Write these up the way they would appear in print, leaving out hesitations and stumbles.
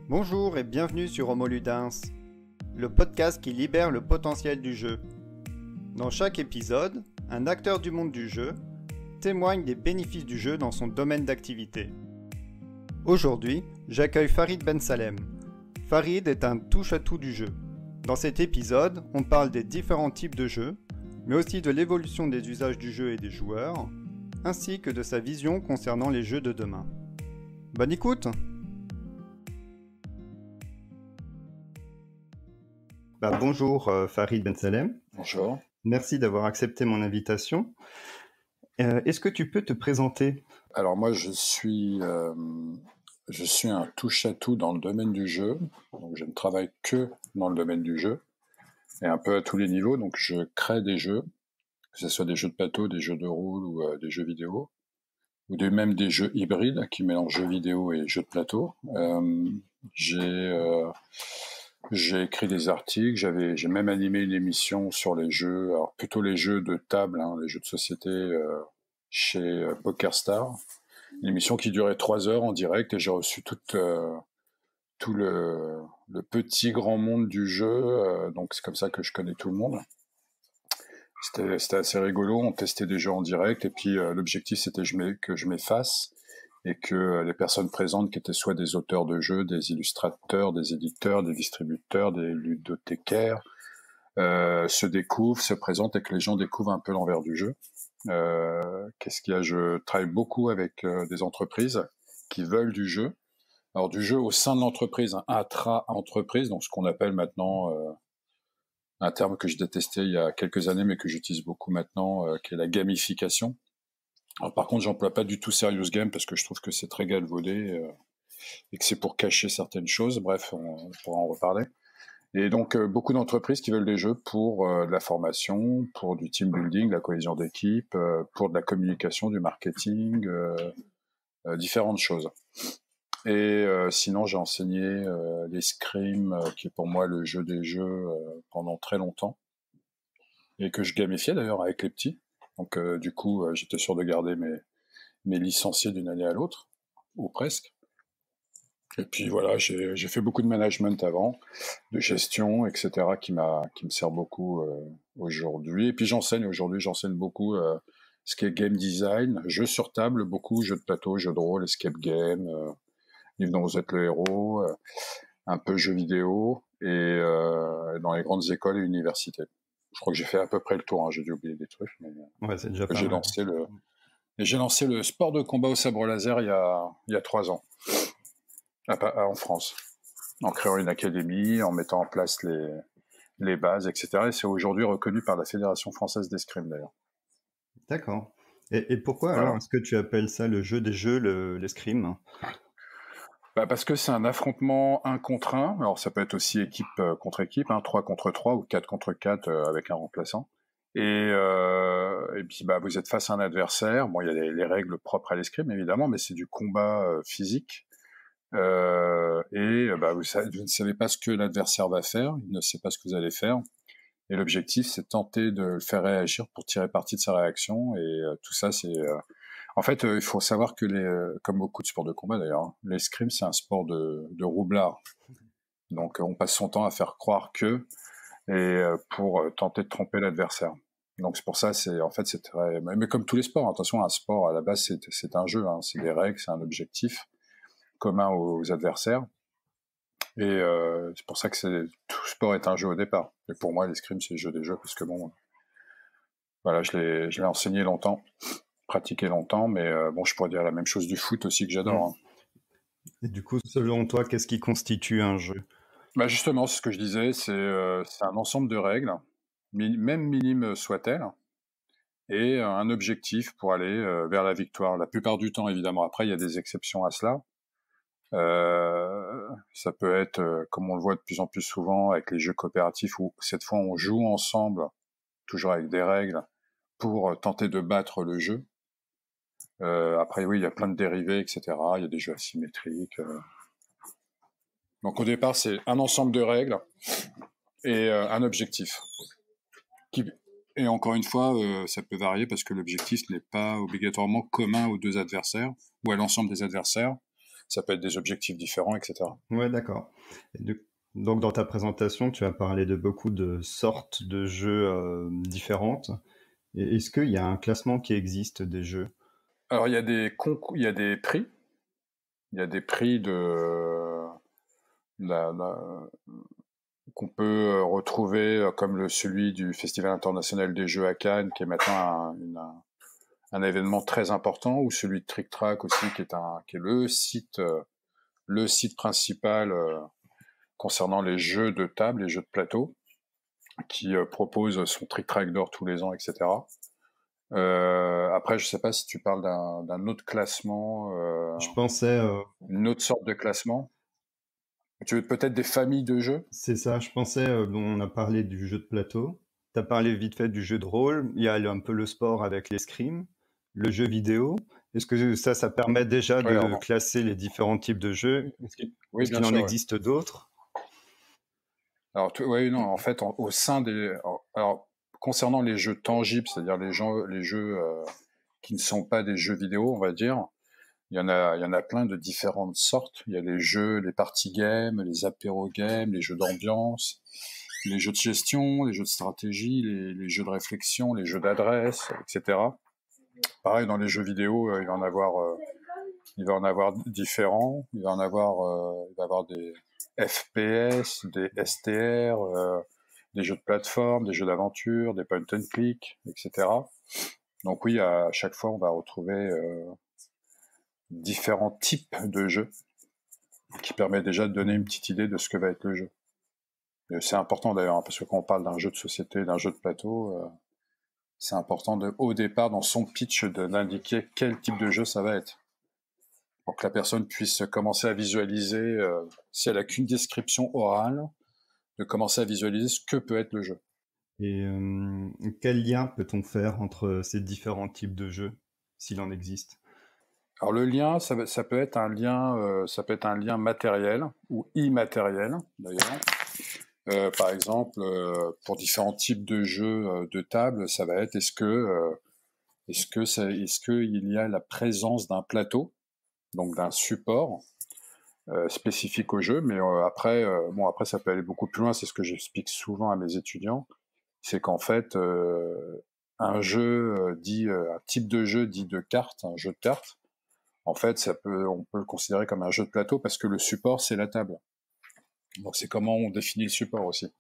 Bonjour et bienvenue sur Homo Ludens, le podcast qui libère le potentiel du jeu. Dans chaque épisode, un acteur du monde du jeu témoigne des bénéfices du jeu dans son domaine d'activité. Aujourd'hui, j'accueille Farid Ben Salem. Farid est un touche-à-tout du jeu. Dans cet épisode, on parle des différents types de jeux, mais aussi de l'évolution des usages du jeu et des joueurs, ainsi que de sa vision concernant les jeux de demain. Bonne écoute! Bonjour Farid Ben Salem. Bonjour. Merci d'avoir accepté mon invitation. Est-ce que tu peux te présenter? Alors moi, je suis un touche-à-tout dans le domaine du jeu. Donc je ne travaille que dans le domaine du jeu et un peu à tous les niveaux. Donc je crée des jeux, que ce soit des jeux de plateau, des jeux de rôle ou des jeux vidéo, ou même des jeux hybrides qui mélangent jeux vidéo et jeux de plateau. J'ai écrit des articles, j'ai même animé une émission sur les jeux, alors plutôt les jeux de table, les jeux de société chez PokerStar. Une émission qui durait 3 heures en direct et j'ai reçu tout le petit grand monde du jeu, donc c'est comme ça que je connais tout le monde. C'était assez rigolo, on testait des jeux en direct et puis l'objectif c'était que je m'efface et que les personnes présentes, qui étaient soit des auteurs de jeux, des illustrateurs, des éditeurs, des distributeurs, des ludothécaires, se découvrent, se présentent et que les gens découvrent un peu l'envers du jeu. Qu'est-ce qu'il y a ? Je travaille beaucoup avec des entreprises qui veulent du jeu. Alors du jeu au sein de l'entreprise, intra-entreprise, donc ce qu'on appelle maintenant un terme que je détestais il y a quelques années, mais que j'utilise beaucoup maintenant, qui est la gamification. Alors, par contre, j'emploie pas du tout serious game parce que je trouve que c'est très galvaudé et que c'est pour cacher certaines choses. Bref, on pourra en reparler. Et donc, beaucoup d'entreprises qui veulent des jeux pour de la formation, pour du team building, la cohésion d'équipe, pour de la communication, du marketing, différentes choses. Et sinon, j'ai enseigné l'escrime, qui est pour moi le jeu des jeux, pendant très longtemps, et que je gamifiais d'ailleurs avec les petits. Donc, du coup, j'étais sûr de garder mes licenciés d'une année à l'autre, ou presque. Et puis voilà, j'ai fait beaucoup de management avant, de gestion, etc., qui me sert beaucoup aujourd'hui. Et puis j'enseigne beaucoup ce qui est game design, jeux sur table, beaucoup jeux de plateau, jeux de rôle, escape game, livre dont vous êtes le héros, un peu jeux vidéo, et dans les grandes écoles et universités. Je crois que j'ai fait à peu près le tour, j'ai dû oublier des trucs, mais Ouais, c'est déjà pas j'ai mal. j'ai lancé le sport de combat au sabre laser il y a 3 ans, en France, en créant une académie, en mettant en place les bases, etc. Et c'est aujourd'hui reconnu par la Fédération française d'escrime, d'ailleurs. D'accord. Et pourquoi Voilà. alors est-ce que tu appelles ça le jeu des jeux, l'escrime? Parce que c'est un affrontement 1 contre 1. Alors ça peut être aussi équipe contre équipe, 3 contre 3 ou 4 contre 4 avec un remplaçant. Et puis vous êtes face à un adversaire. Bon, il y a les règles propres à l'escrime évidemment, mais c'est du combat physique. Vous ne savez pas ce que l'adversaire va faire, il ne sait pas ce que vous allez faire. Et l'objectif, c'est de tenter de le faire réagir pour tirer parti de sa réaction. Et tout ça, c'est... En fait, il faut savoir que comme beaucoup de sports de combat d'ailleurs, l'escrime, c'est un sport de roublard. Donc, on passe son temps à faire croire que, et pour tenter de tromper l'adversaire. Donc, c'est pour ça, c'est très... Mais comme tous les sports, attention, un sport, à la base, c'est un jeu, c'est des règles, c'est un objectif commun aux adversaires. Et c'est pour ça que tout sport est un jeu au départ. Et pour moi, l'escrime, c'est le jeu des jeux, parce que bon, voilà, je l'ai enseigné longtemps, pratiqué longtemps, mais je pourrais dire la même chose du foot aussi, que j'adore. Et du coup, selon toi, qu'est-ce qui constitue un jeu? Justement, c'est ce que je disais, c'est un ensemble de règles, même minimes soient-elles, et un objectif pour aller vers la victoire. La plupart du temps, évidemment. Après, il y a des exceptions à cela. Ça peut être, comme on le voit de plus en plus souvent avec les jeux coopératifs, où cette fois on joue ensemble, toujours avec des règles, pour tenter de battre le jeu. Après, oui, il y a plein de dérivés, etc. Il y a des jeux asymétriques. Donc au départ, c'est un ensemble de règles et un objectif. Et encore une fois, ça peut varier parce que l'objectif n'est pas obligatoirement commun aux deux adversaires ou à l'ensemble des adversaires. ça peut être des objectifs différents, etc. Ouais, d'accord. Donc, dans ta présentation, tu as parlé de beaucoup de sortes de jeux différentes. Et est-ce qu'il y a un classement qui existe des jeux? Alors, il y a des prix. Il y a des prix la- la- qu'on peut retrouver comme celui du Festival international des jeux à Cannes, qui est maintenant un événement très important, ou celui de Trick Track aussi, qui est le site principal concernant les jeux de table, les jeux de plateau, qui propose son Trick Track d'or tous les ans, etc. Après, je sais pas si tu parles d'un autre classement, Je pensais, une autre sorte de classement. Tu veux peut-être des familles de jeux? c'est ça, je pensais, bon, on a parlé du jeu de plateau. Tu as parlé vite fait du jeu de rôle. Il y a un peu le sport avec l'escrime, le jeu vidéo. Est-ce que ça permet déjà Oui, de classer les différents types de jeux? oui, Est-ce bien qu'il en sûr. Ouais. existe d'autres? Alors, ouais, non, en fait, au sein des, alors, concernant les jeux tangibles, c'est-à-dire les jeux qui ne sont pas des jeux vidéo, on va dire, il y en a plein de différentes sortes. Il y a les jeux, les party games, les apéro games, les jeux d'ambiance, les jeux de gestion, les jeux de stratégie, les jeux de réflexion, les jeux d'adresse, etc. Pareil, dans les jeux vidéo, il va en avoir différents. Il va y avoir des FPS, des STR, des jeux de plateforme, des jeux d'aventure, des point and click, etc. Donc oui, à chaque fois, on va retrouver différents types de jeux qui permet déjà de donner une petite idée de ce que va être le jeu. Et c'est important d'ailleurs, hein, parce que quand on parle d'un jeu de société, d'un jeu de plateau, c'est important au départ, dans son pitch, d'indiquer quel type de jeu ça va être, pour que la personne puisse commencer à visualiser, si elle a qu'une description orale, de commencer à visualiser ce que peut être le jeu. Et quel lien peut-on faire entre ces différents types de jeux, s'il en existe? Alors le lien, ça peut être un lien matériel ou immatériel d'ailleurs. Par exemple, pour différents types de jeux de table, ça va être est-ce que il y a la présence d'un plateau, donc d'un support spécifique au jeu, mais après ça peut aller beaucoup plus loin. C'est ce que j'explique souvent à mes étudiants, c'est qu'en fait un type de jeu dit de cartes, un jeu de cartes. En fait, on peut le considérer comme un jeu de plateau parce que le support c'est la table. Donc c'est comment on définit le support aussi.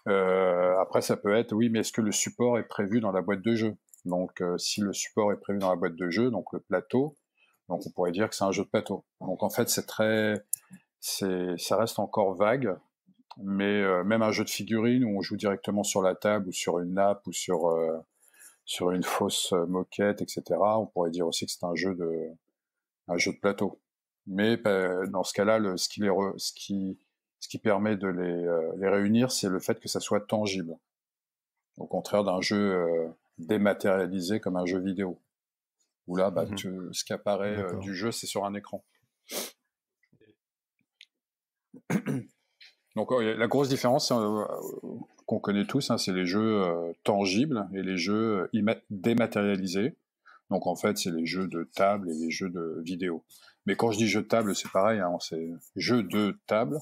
Après, ça peut être, oui, mais est-ce que le support est prévu dans la boîte de jeu? Donc, si le support est prévu dans la boîte de jeu, donc le plateau, donc on pourrait dire que c'est un jeu de plateau. Donc en fait, ça reste encore vague, mais même un jeu de figurines où on joue directement sur la table ou sur une nappe ou sur une fausse moquette, etc. On pourrait dire aussi que c'est un jeu de plateau. Mais dans ce cas-là, ce qui permet de les réunir, c'est le fait que ça soit tangible. Au contraire d'un jeu dématérialisé comme un jeu vidéo. Où là, ce qui apparaît D'accord. du jeu, c'est sur un écran. Donc la grosse différence qu'on connaît tous, hein, c'est les jeux tangibles et les jeux dématérialisés. Donc en fait, c'est les jeux de table et les jeux de vidéo. Mais quand je dis jeu de table, c'est pareil, hein, c'est jeu de table.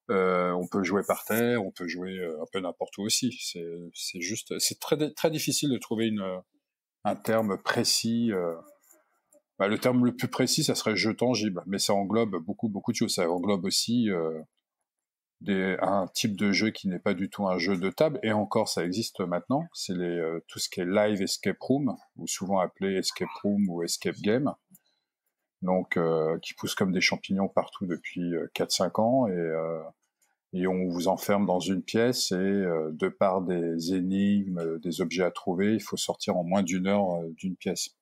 On peut jouer par terre, on peut jouer un peu n'importe où aussi. C'est très difficile de trouver un terme précis. Le terme le plus précis, ça serait jeu tangible, mais ça englobe beaucoup de choses. Ça englobe aussi un type de jeu qui n'est pas du tout un jeu de table, et encore, ça existe maintenant. C'est tout ce qui est live escape room, ou souvent appelé escape room ou escape game. Donc, qui poussent comme des champignons partout depuis 4-5 ans, et on vous enferme dans une pièce, et de par des énigmes, des objets à trouver, il faut sortir en moins d'une heure d'une pièce.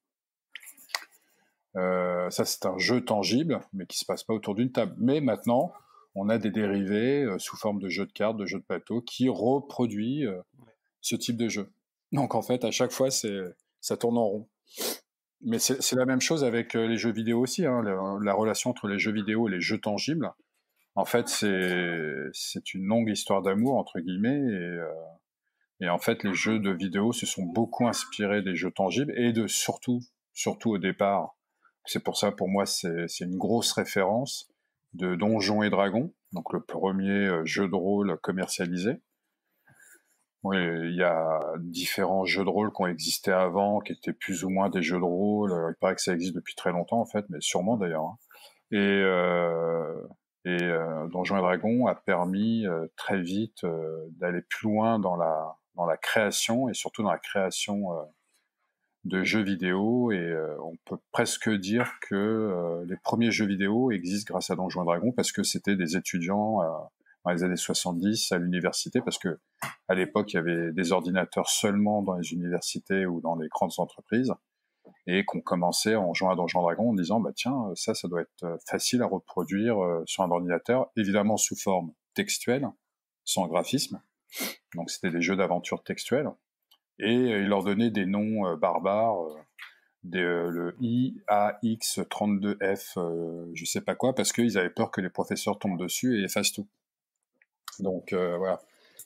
Ça, c'est un jeu tangible, mais qui se passe pas autour d'une table. Mais maintenant, on a des dérivés sous forme de jeux de cartes, de jeux de plateau, qui reproduit ce type de jeu. Donc en fait, à chaque fois, ça tourne en rond. Mais c'est la même chose avec les jeux vidéo aussi, hein, la relation entre les jeux vidéo et les jeux tangibles. En fait, c'est une longue histoire d'amour, entre guillemets, et en fait, les jeux de vidéo se sont beaucoup inspirés des jeux tangibles, et surtout au départ, C'est pour ça, pour moi, c'est une grosse référence de Donjons et Dragons, donc le premier jeu de rôle commercialisé. Oui, il y a différents jeux de rôle qui ont existé avant, qui étaient plus ou moins des jeux de rôle. Il paraît que ça existe depuis très longtemps, en fait, mais sûrement d'ailleurs, hein. Donjons et Dragons a permis très vite d'aller plus loin dans la création, et surtout dans la création de jeux vidéo. Et on peut presque dire que les premiers jeux vidéo existent grâce à Donjons et Dragons, parce que c'était des étudiants dans les années 70 à l'université, parce que à l'époque, il y avait des ordinateurs seulement dans les universités ou dans les grandes entreprises, et qu'on commençait en jouant à Donjons et Dragons en disant, bah tiens, ça doit être facile à reproduire sur un ordinateur, évidemment sous forme textuelle, sans graphisme. Donc c'était des jeux d'aventure textuels. Et il leur donnait des noms barbares, le IAX32F, je sais pas quoi, parce qu'ils avaient peur que les professeurs tombent dessus et effacent tout. Donc voilà.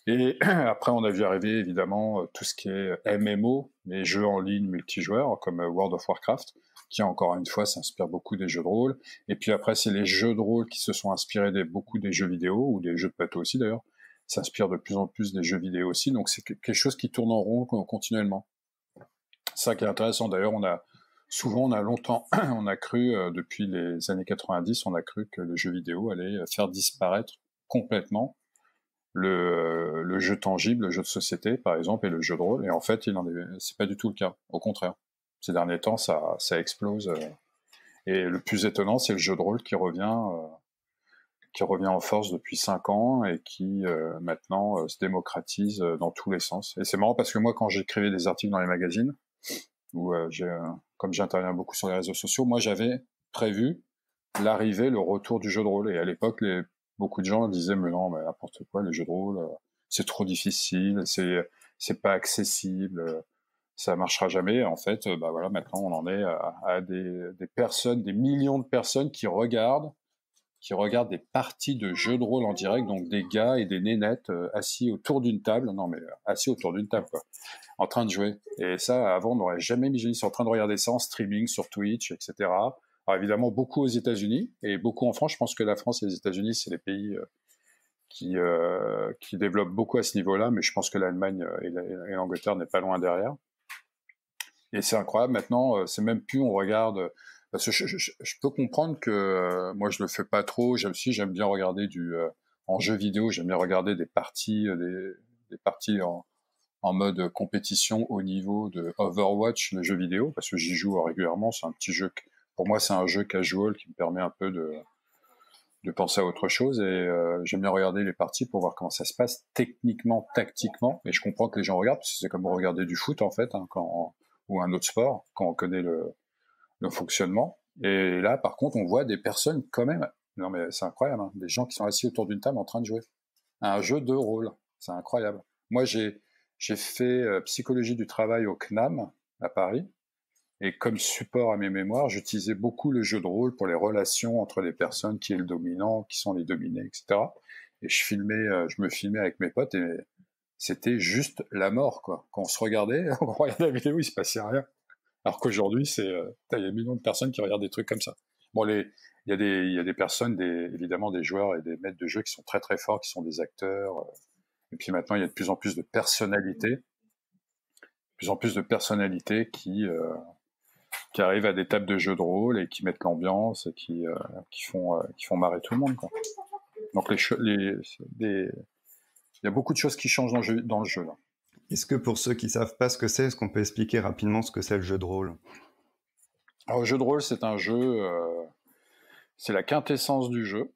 Et après, on a vu arriver évidemment tout ce qui est MMO, les jeux en ligne multijoueurs comme World of Warcraft, qui encore une fois s'inspire beaucoup des jeux de rôle. Et puis après, c'est les jeux de rôle qui se sont inspirés beaucoup des jeux vidéo, ou des jeux de plateau aussi d'ailleurs, s'inspirent de plus en plus des jeux vidéo aussi. Donc c'est quelque chose qui tourne en rond continuellement. Ça qui est intéressant d'ailleurs, on a longtemps, on a cru, depuis les années 90, on a cru que le jeu vidéo allait faire disparaître complètement le jeu tangible, le jeu de société, par exemple, et le jeu de rôle. Et en fait, c'est pas du tout le cas. Au contraire. Ces derniers temps, ça explose. Et le plus étonnant, c'est le jeu de rôle qui revient en force depuis 5 ans et qui, maintenant, se démocratise dans tous les sens. Et c'est marrant parce que moi, quand j'écrivais des articles dans les magazines, où comme j'interviens beaucoup sur les réseaux sociaux, moi, j'avais prévu le retour du jeu de rôle. Et à l'époque, beaucoup de gens disaient, mais non, mais n'importe quoi, les jeux de rôle, c'est trop difficile, c'est pas accessible, ça marchera jamais. En fait, bah voilà, maintenant on en est à des personnes, des millions de personnes qui regardent des parties de jeux de rôle en direct, donc des gars et des nénettes assis autour d'une table, non mais assis autour d'une table, quoi, en train de jouer. Et ça, avant, on n'aurait jamais imaginé. Ils sont en train de regarder ça en streaming sur Twitch, etc. Alors évidemment, beaucoup aux États-Unis et beaucoup en France. Je pense que la France et les États-Unis, c'est les pays qui développent beaucoup à ce niveau-là, mais je pense que l'Allemagne et l'Angleterre n'est pas loin derrière. Et c'est incroyable. Maintenant, c'est même plus on regarde. Parce que je peux comprendre que moi, je le fais pas trop. J'aime bien regarder en jeu vidéo. J'aime bien regarder des parties, des parties en mode compétition au niveau de Overwatch, le jeu vidéo, parce que j'y joue régulièrement. C'est un petit jeu. Pour moi, c'est un jeu casual qui me permet un peu de penser à autre chose. Et j'aime bien regarder les parties pour voir comment ça se passe techniquement, tactiquement. Et je comprends que les gens regardent, parce que c'est comme regarder du foot, en fait, hein, ou un autre sport, quand on connaît le fonctionnement. Et là, par contre, on voit des personnes quand même. Non, mais c'est incroyable, hein, des gens qui sont assis autour d'une table en train de jouer à un jeu de rôle. C'est incroyable. Moi, j'ai fait psychologie du travail au CNAM à Paris. Et comme support à mes mémoires, j'utilisais beaucoup le jeu de rôle pour les relations entre les personnes, qui est le dominant, qui sont les dominés, etc. Et je me filmais avec mes potes, et c'était juste la mort, quoi. Quand on se regardait, on regardait la vidéo, il se passait rien. Alors qu'aujourd'hui, il y a millions de personnes qui regardent des trucs comme ça. Bon, il y a des personnes, évidemment des joueurs et des maîtres de jeu qui sont très très forts, qui sont des acteurs. Et puis maintenant, il y a de plus en plus de personnalités, qui arrivent à des tables de jeux de rôle et qui mettent l'ambiance et qui font marrer tout le monde, quoi. Donc il y a beaucoup de choses qui changent dans le jeu là. Est-ce que pour ceux qui savent pas ce que c'est, est-ce qu'on peut expliquer rapidement ce que c'est le jeu de rôle ? Alors le jeu de rôle, c'est un jeu, c'est la quintessence du jeu.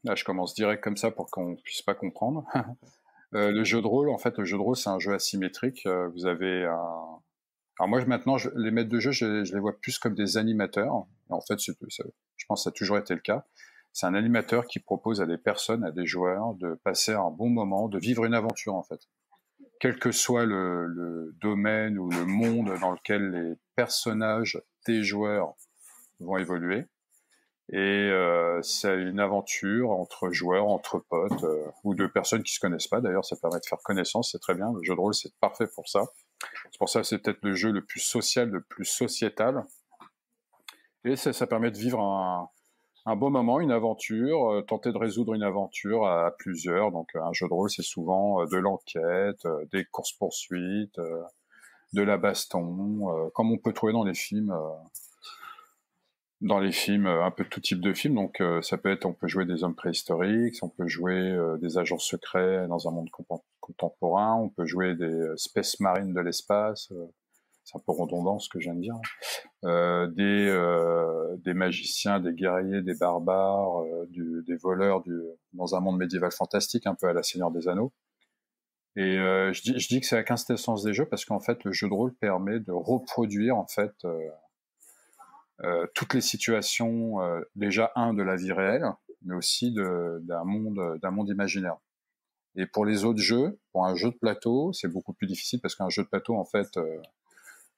Là, je commence direct comme ça pour qu'on puisse pas comprendre. Le jeu de rôle, c'est un jeu asymétrique. Vous avez alors moi maintenant, les maîtres de jeu, je les vois plus comme des animateurs. En fait, je pense que ça a toujours été le cas. C'est un animateur qui propose à des personnes, à des joueurs, de passer un bon moment, de vivre une aventure, en fait. Quel que soit le domaine ou le monde dans lequel les personnages des joueurs vont évoluer. Et c'est une aventure entre joueurs, entre potes, ou de personnes qui se connaissent pas. D'ailleurs, ça permet de faire connaissance, c'est très bien. Le jeu de rôle, c'est parfait pour ça. C'est pour ça que c'est peut-être le jeu le plus social, le plus sociétal. Et ça permet de vivre un bon moment, une aventure, tenter de résoudre une aventure à plusieurs. Donc un jeu de rôle, c'est souvent de l'enquête, des courses-poursuites, de la baston, comme on peut trouver dans les films. Un peu tout type de films. Donc ça peut être, on peut jouer des hommes préhistoriques, on peut jouer des agents secrets dans un monde contemporain, on peut jouer des space marines de l'espace. C'est un peu redondant ce que je viens de dire. Des magiciens, des guerriers, des barbares, des voleurs dans un monde médiéval fantastique, un peu à la Seigneur des Anneaux. Et je dis que c'est la quintessence des jeux parce qu'en fait, le jeu de rôle permet de reproduire en fait toutes les situations, déjà de la vie réelle, mais aussi d'un monde imaginaire. Et pour les autres jeux, pour un jeu de plateau, c'est beaucoup plus difficile parce qu'un jeu de plateau, en fait,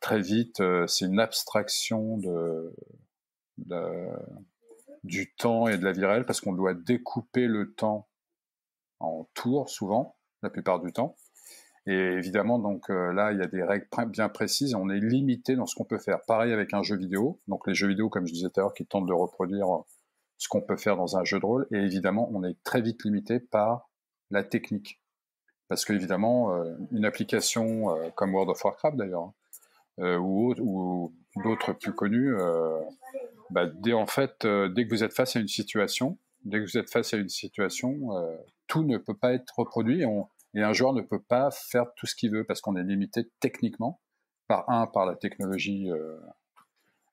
très vite, c'est une abstraction du temps et de la vie réelle parce qu'on doit découper le temps en tours, souvent, la plupart du temps. Et évidemment, donc là, il y a des règles bien précises. On est limité dans ce qu'on peut faire. Pareil avec un jeu vidéo. Donc les jeux vidéo, comme je disais tout à l'heure, qui tentent de reproduire ce qu'on peut faire dans un jeu de rôle. Et évidemment, on est très vite limité par la technique. Parce qu'évidemment, une application comme World of Warcraft d'ailleurs, ou d'autres plus connus, dès que vous êtes face à une situation, tout ne peut pas être reproduit et un joueur ne peut pas faire tout ce qu'il veut parce qu'on est limité techniquement par la technologie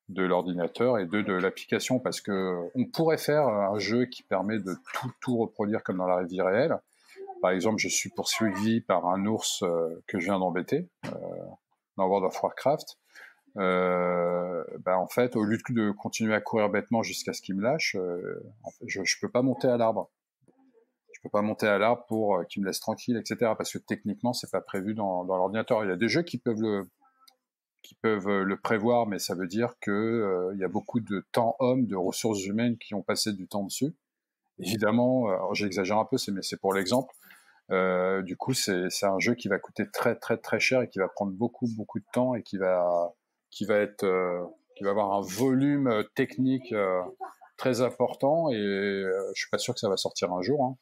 de l'ordinateur et de l'application parce que on pourrait faire un jeu qui permet de tout reproduire comme dans la vie réelle. Par exemple, je suis poursuivi par un ours que je viens d'embêter dans World of Warcraft. En fait, au lieu de continuer à courir bêtement jusqu'à ce qu'il me lâche, je peux pas monter à l'arbre. Je peux pas monter à l'arbre pour qu'il me laisse tranquille, etc. Parce que techniquement, c'est pas prévu dans l'ordinateur. Il y a des jeux qui peuvent le prévoir, mais ça veut dire que il y a beaucoup de temps homme, de ressources humaines qui ont passé du temps dessus. Évidemment, alors j'exagère un peu, mais c'est pour l'exemple. Du coup, c'est un jeu qui va coûter très très très cher et qui va prendre beaucoup de temps et qui va avoir un volume technique très important et je suis pas sûr que ça va sortir un jour, hein.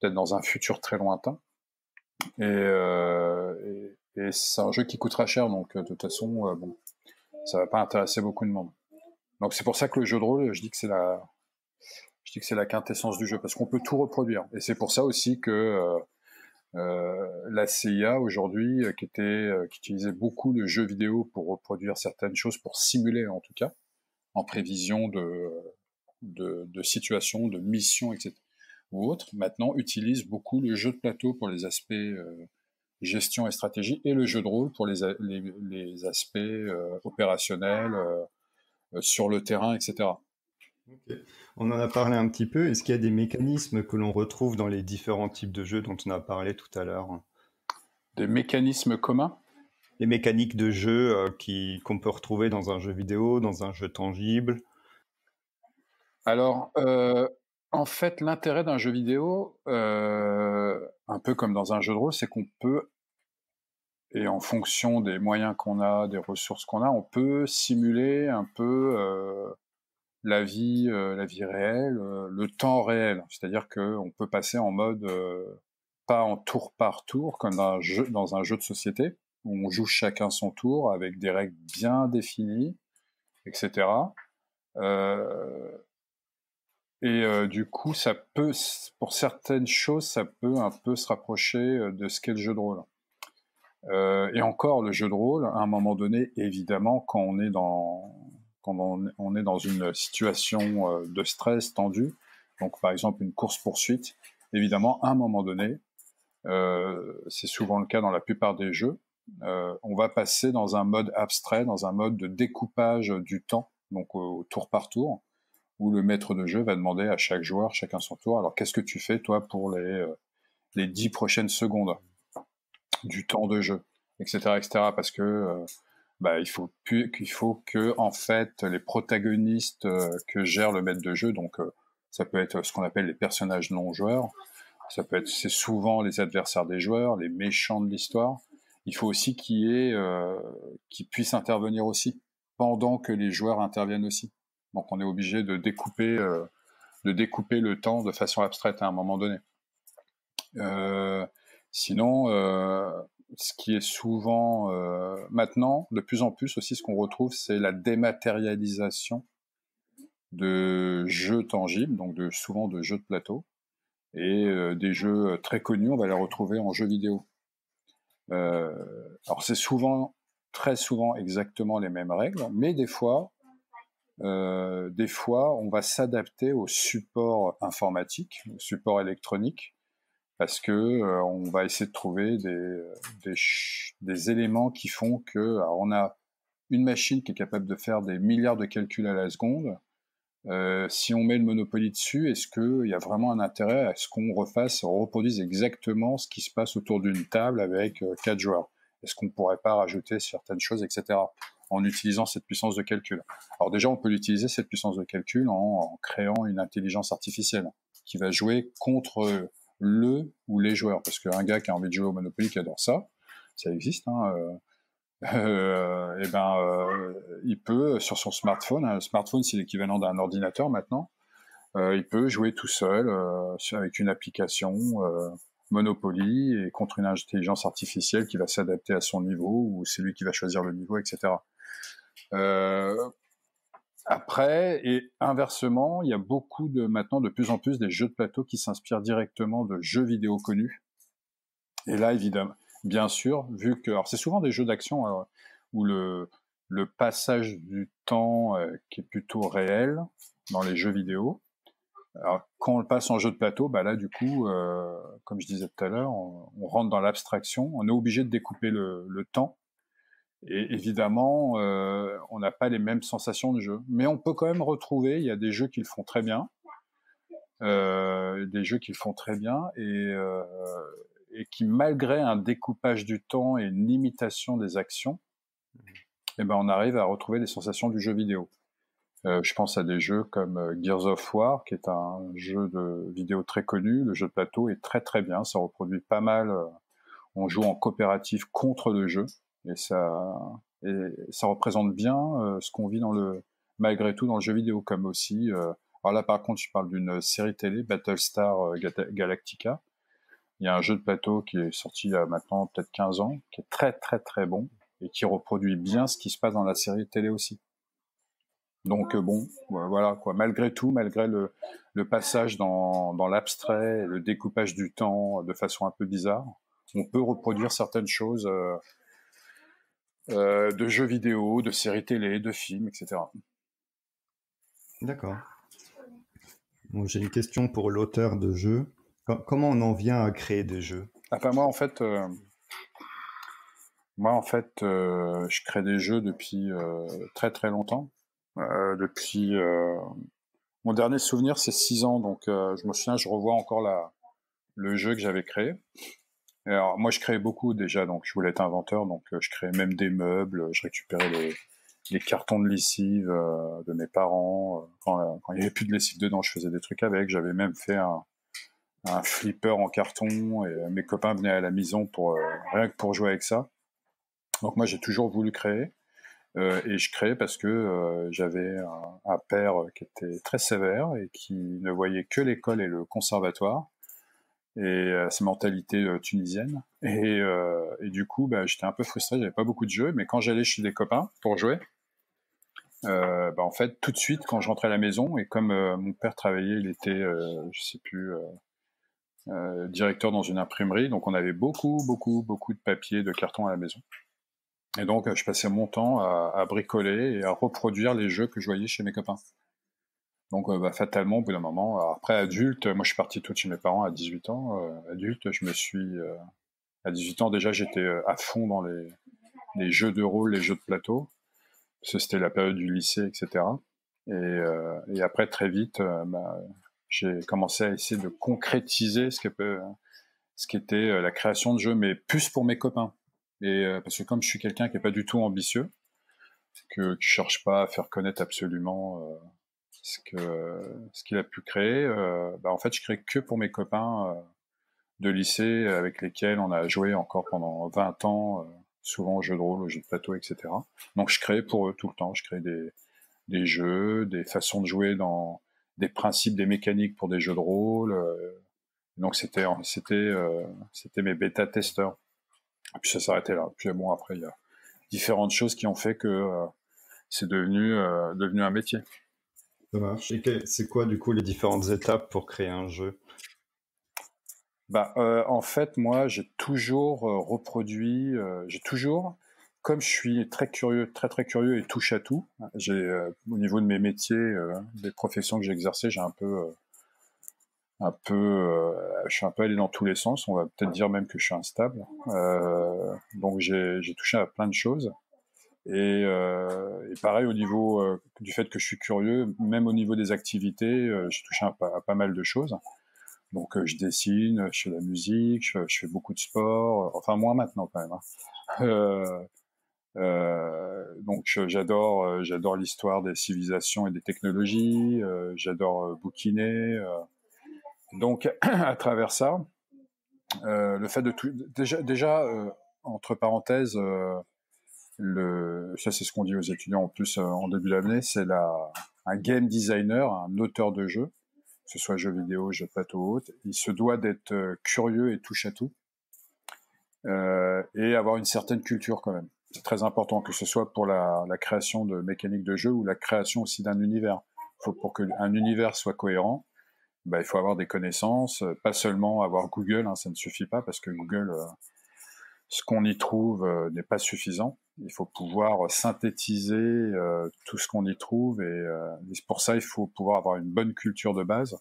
Peut-être dans un futur très lointain. Et c'est un jeu qui coûtera cher, donc de toute façon, ça va pas intéresser beaucoup de monde. Donc c'est pour ça que le jeu de rôle, je dis que c'est la quintessence du jeu parce qu'on peut tout reproduire. Et c'est pour ça aussi que la CIA aujourd'hui, qui utilisait beaucoup de jeux vidéo pour reproduire certaines choses, pour simuler en tout cas, en prévision de situations, de missions, etc. ou autres, maintenant utilise beaucoup le jeu de plateau pour les aspects gestion et stratégie et le jeu de rôle pour les aspects opérationnels sur le terrain, etc. Okay. On en a parlé un petit peu. Est-ce qu'il y a des mécanismes que l'on retrouve dans les différents types de jeux dont on a parlé tout à l'heure? Des mécanismes communs? Les mécaniques de jeu qu'on peut retrouver dans un jeu vidéo, dans un jeu tangible? Alors, en fait, l'intérêt d'un jeu vidéo, un peu comme dans un jeu de rôle, c'est qu'on peut, et en fonction des moyens qu'on a, des ressources qu'on a, on peut simuler un peu la vie réelle, le temps réel. C'est-à-dire qu'on peut passer en mode pas en tour par tour, comme dans un jeu de société, où on joue chacun son tour avec des règles bien définies, etc. Du coup, ça peut, pour certaines choses, ça peut un peu se rapprocher de ce qu'est le jeu de rôle. Et encore, le jeu de rôle, à un moment donné, évidemment, quand on est dans une situation de stress tendu, donc par exemple une course-poursuite, évidemment, à un moment donné, c'est souvent le cas dans la plupart des jeux, on va passer dans un mode abstrait, dans un mode de découpage du temps, donc au tour par tour, où le maître de jeu va demander à chaque joueur, chacun son tour, alors qu'est-ce que tu fais toi pour les 10 prochaines secondes du temps de jeu, etc., etc., parce que il faut que en fait les protagonistes que gère le maître de jeu, donc ça peut être ce qu'on appelle les personnages non joueurs, c'est souvent les adversaires des joueurs, les méchants de l'histoire. Il faut aussi qu'ils puissent intervenir aussi pendant que les joueurs interviennent aussi. Donc on est obligé de découper le temps de façon abstraite à un moment donné. Sinon, ce qui est souvent maintenant, de plus en plus aussi, ce qu'on retrouve, c'est la dématérialisation de jeux tangibles, donc souvent de jeux de plateau, et des jeux très connus, on va les retrouver en jeux vidéo. Alors c'est très souvent exactement les mêmes règles, mais des fois, on va s'adapter au support informatique, au support électronique, parce que on va essayer de trouver des éléments qui font que alors on a une machine qui est capable de faire des milliards de calculs à la seconde. Si on met le Monopoly dessus, est-ce qu'il y a vraiment un intérêt à ce qu'on reproduise exactement ce qui se passe autour d'une table avec 4 joueurs? Est-ce qu'on ne pourrait pas rajouter certaines choses, etc., en utilisant cette puissance de calcul? Alors déjà, on peut utiliser cette puissance de calcul en créant une intelligence artificielle qui va jouer contre le ou les joueurs. Parce qu'un gars qui a envie de jouer au Monopoly, qui adore ça existe, hein, il peut, sur son smartphone, un smartphone c'est l'équivalent d'un ordinateur maintenant, il peut jouer tout seul avec une application Monopoly et contre une intelligence artificielle qui va s'adapter à son niveau, ou c'est lui qui va choisir le niveau, etc. Après, et inversement, il y a maintenant de plus en plus des jeux de plateau qui s'inspirent directement de jeux vidéo connus. Et là, évidemment, bien sûr, vu que, alors c'est souvent des jeux d'action où le passage du temps qui est plutôt réel dans les jeux vidéo. Alors, quand on le passe en jeu de plateau, bah là, du coup, comme je disais tout à l'heure, on rentre dans l'abstraction. On est obligé de découper le temps. Et évidemment, on n'a pas les mêmes sensations de jeu. Mais on peut quand même retrouver, il y a des jeux qui le font très bien. Et qui, malgré un découpage du temps et une limitation des actions, eh ben, on arrive à retrouver les sensations du jeu vidéo. Je pense à des jeux comme Gears of War, qui est un jeu de vidéo très connu. Le jeu de plateau est très très bien, ça reproduit pas mal. On joue en coopératif contre le jeu, et ça représente bien ce qu'on vit malgré tout dans le jeu vidéo, comme aussi. Alors là, par contre, je parle d'une série télé, Battlestar Galactica. Il y a un jeu de plateau qui est sorti il y a maintenant peut-être 15 ans, qui est très très très bon et qui reproduit bien ce qui se passe dans la série télé aussi. Donc bon, voilà quoi. Malgré tout, malgré le passage dans l'abstrait, le découpage du temps de façon un peu bizarre, on peut reproduire certaines choses de jeux vidéo, de séries télé, de films, etc. D'accord. Bon, j'ai une question pour l'auteur de jeux. Comment on en vient à créer des jeux? Enfin, moi en fait, je crée des jeux depuis très très longtemps. Depuis mon dernier souvenir, c'est 6 ans, donc je me souviens, je revois encore le jeu que j'avais créé. Et alors, moi, je créais beaucoup déjà, donc je voulais être inventeur, donc je créais même des meubles, je récupérais les cartons de lessive de mes parents. Quand il n'y avait plus de lessive dedans, je faisais des trucs avec. J'avais même fait un flipper en carton, et mes copains venaient à la maison rien que pour jouer avec ça. Donc moi, j'ai toujours voulu créer. Et je créais parce que j'avais un père qui était très sévère et qui ne voyait que l'école et le conservatoire, et sa mentalité tunisienne. Et du coup, bah, j'étais un peu frustré, j'avais pas beaucoup de jeux, mais quand j'allais chez des copains pour jouer, bah, en fait, tout de suite, quand je rentrais à la maison, et comme mon père travaillait, il était, je sais plus, directeur dans une imprimerie, donc on avait beaucoup, beaucoup, beaucoup de papier, de carton à la maison. Et donc, je passais mon temps à bricoler et à reproduire les jeux que je voyais chez mes copains. Donc, bah, fatalement, au bout d'un moment, alors après, adulte, moi, je suis parti tout de chez mes parents à 18 ans. Adulte, à 18 ans, déjà, j'étais à fond dans les jeux de rôle, les jeux de plateau. Parce que c'était la période du lycée, etc. Et après, très vite, bah, j'ai commencé à essayer de concrétiser ce qu'était la création de jeux, mais plus pour mes copains. Et parce que comme je suis quelqu'un qui est pas du tout ambitieux, qui cherche pas à faire connaître absolument ce qu'il a pu créer, bah en fait je crée que pour mes copains de lycée avec lesquels on a joué encore pendant 20 ans, souvent aux jeux de rôle, aux jeux de plateau, etc. Donc je crée pour eux tout le temps, je crée des jeux, des façons de jouer, des principes, des mécaniques pour des jeux de rôle. Donc c'était mes bêta-testeurs. Et puis ça s'arrêtait là. Puis bon, après, il y a différentes choses qui ont fait que c'est devenu un métier. Ça marche. Et c'est quoi, du coup, les différentes étapes pour créer un jeu? En fait, moi, j'ai toujours reproduit, comme je suis très curieux, très très curieux et touche à tout, au niveau de mes métiers, des professions que j'ai exercées, je suis un peu allé dans tous les sens. On va peut-être dire même que je suis instable. Donc j'ai touché à plein de choses. Et pareil au niveau du fait que je suis curieux, même au niveau des activités, j'ai touché à pas mal de choses. Donc je dessine, je fais de la musique, je fais beaucoup de sport, enfin moins maintenant quand même. Hein. Donc j'adore l'histoire des civilisations et des technologies, j'adore bouquiner. Donc à travers ça, le fait de tout, déjà entre parenthèses, ça c'est ce qu'on dit aux étudiants en plus en début d'année, un game designer, un auteur de jeu, que ce soit jeux vidéo, jeux de plateau ou autre, il se doit d'être curieux et touche à tout, et avoir une certaine culture quand même. C'est très important, que ce soit pour la création de mécaniques de jeu ou la création aussi d'un univers. Pour qu'un univers soit cohérent, il faut avoir des connaissances, pas seulement avoir Google, hein, ça ne suffit pas, parce que Google, ce qu'on y trouve n'est pas suffisant. Il faut pouvoir synthétiser tout ce qu'on y trouve, et pour ça, il faut pouvoir avoir une bonne culture de base.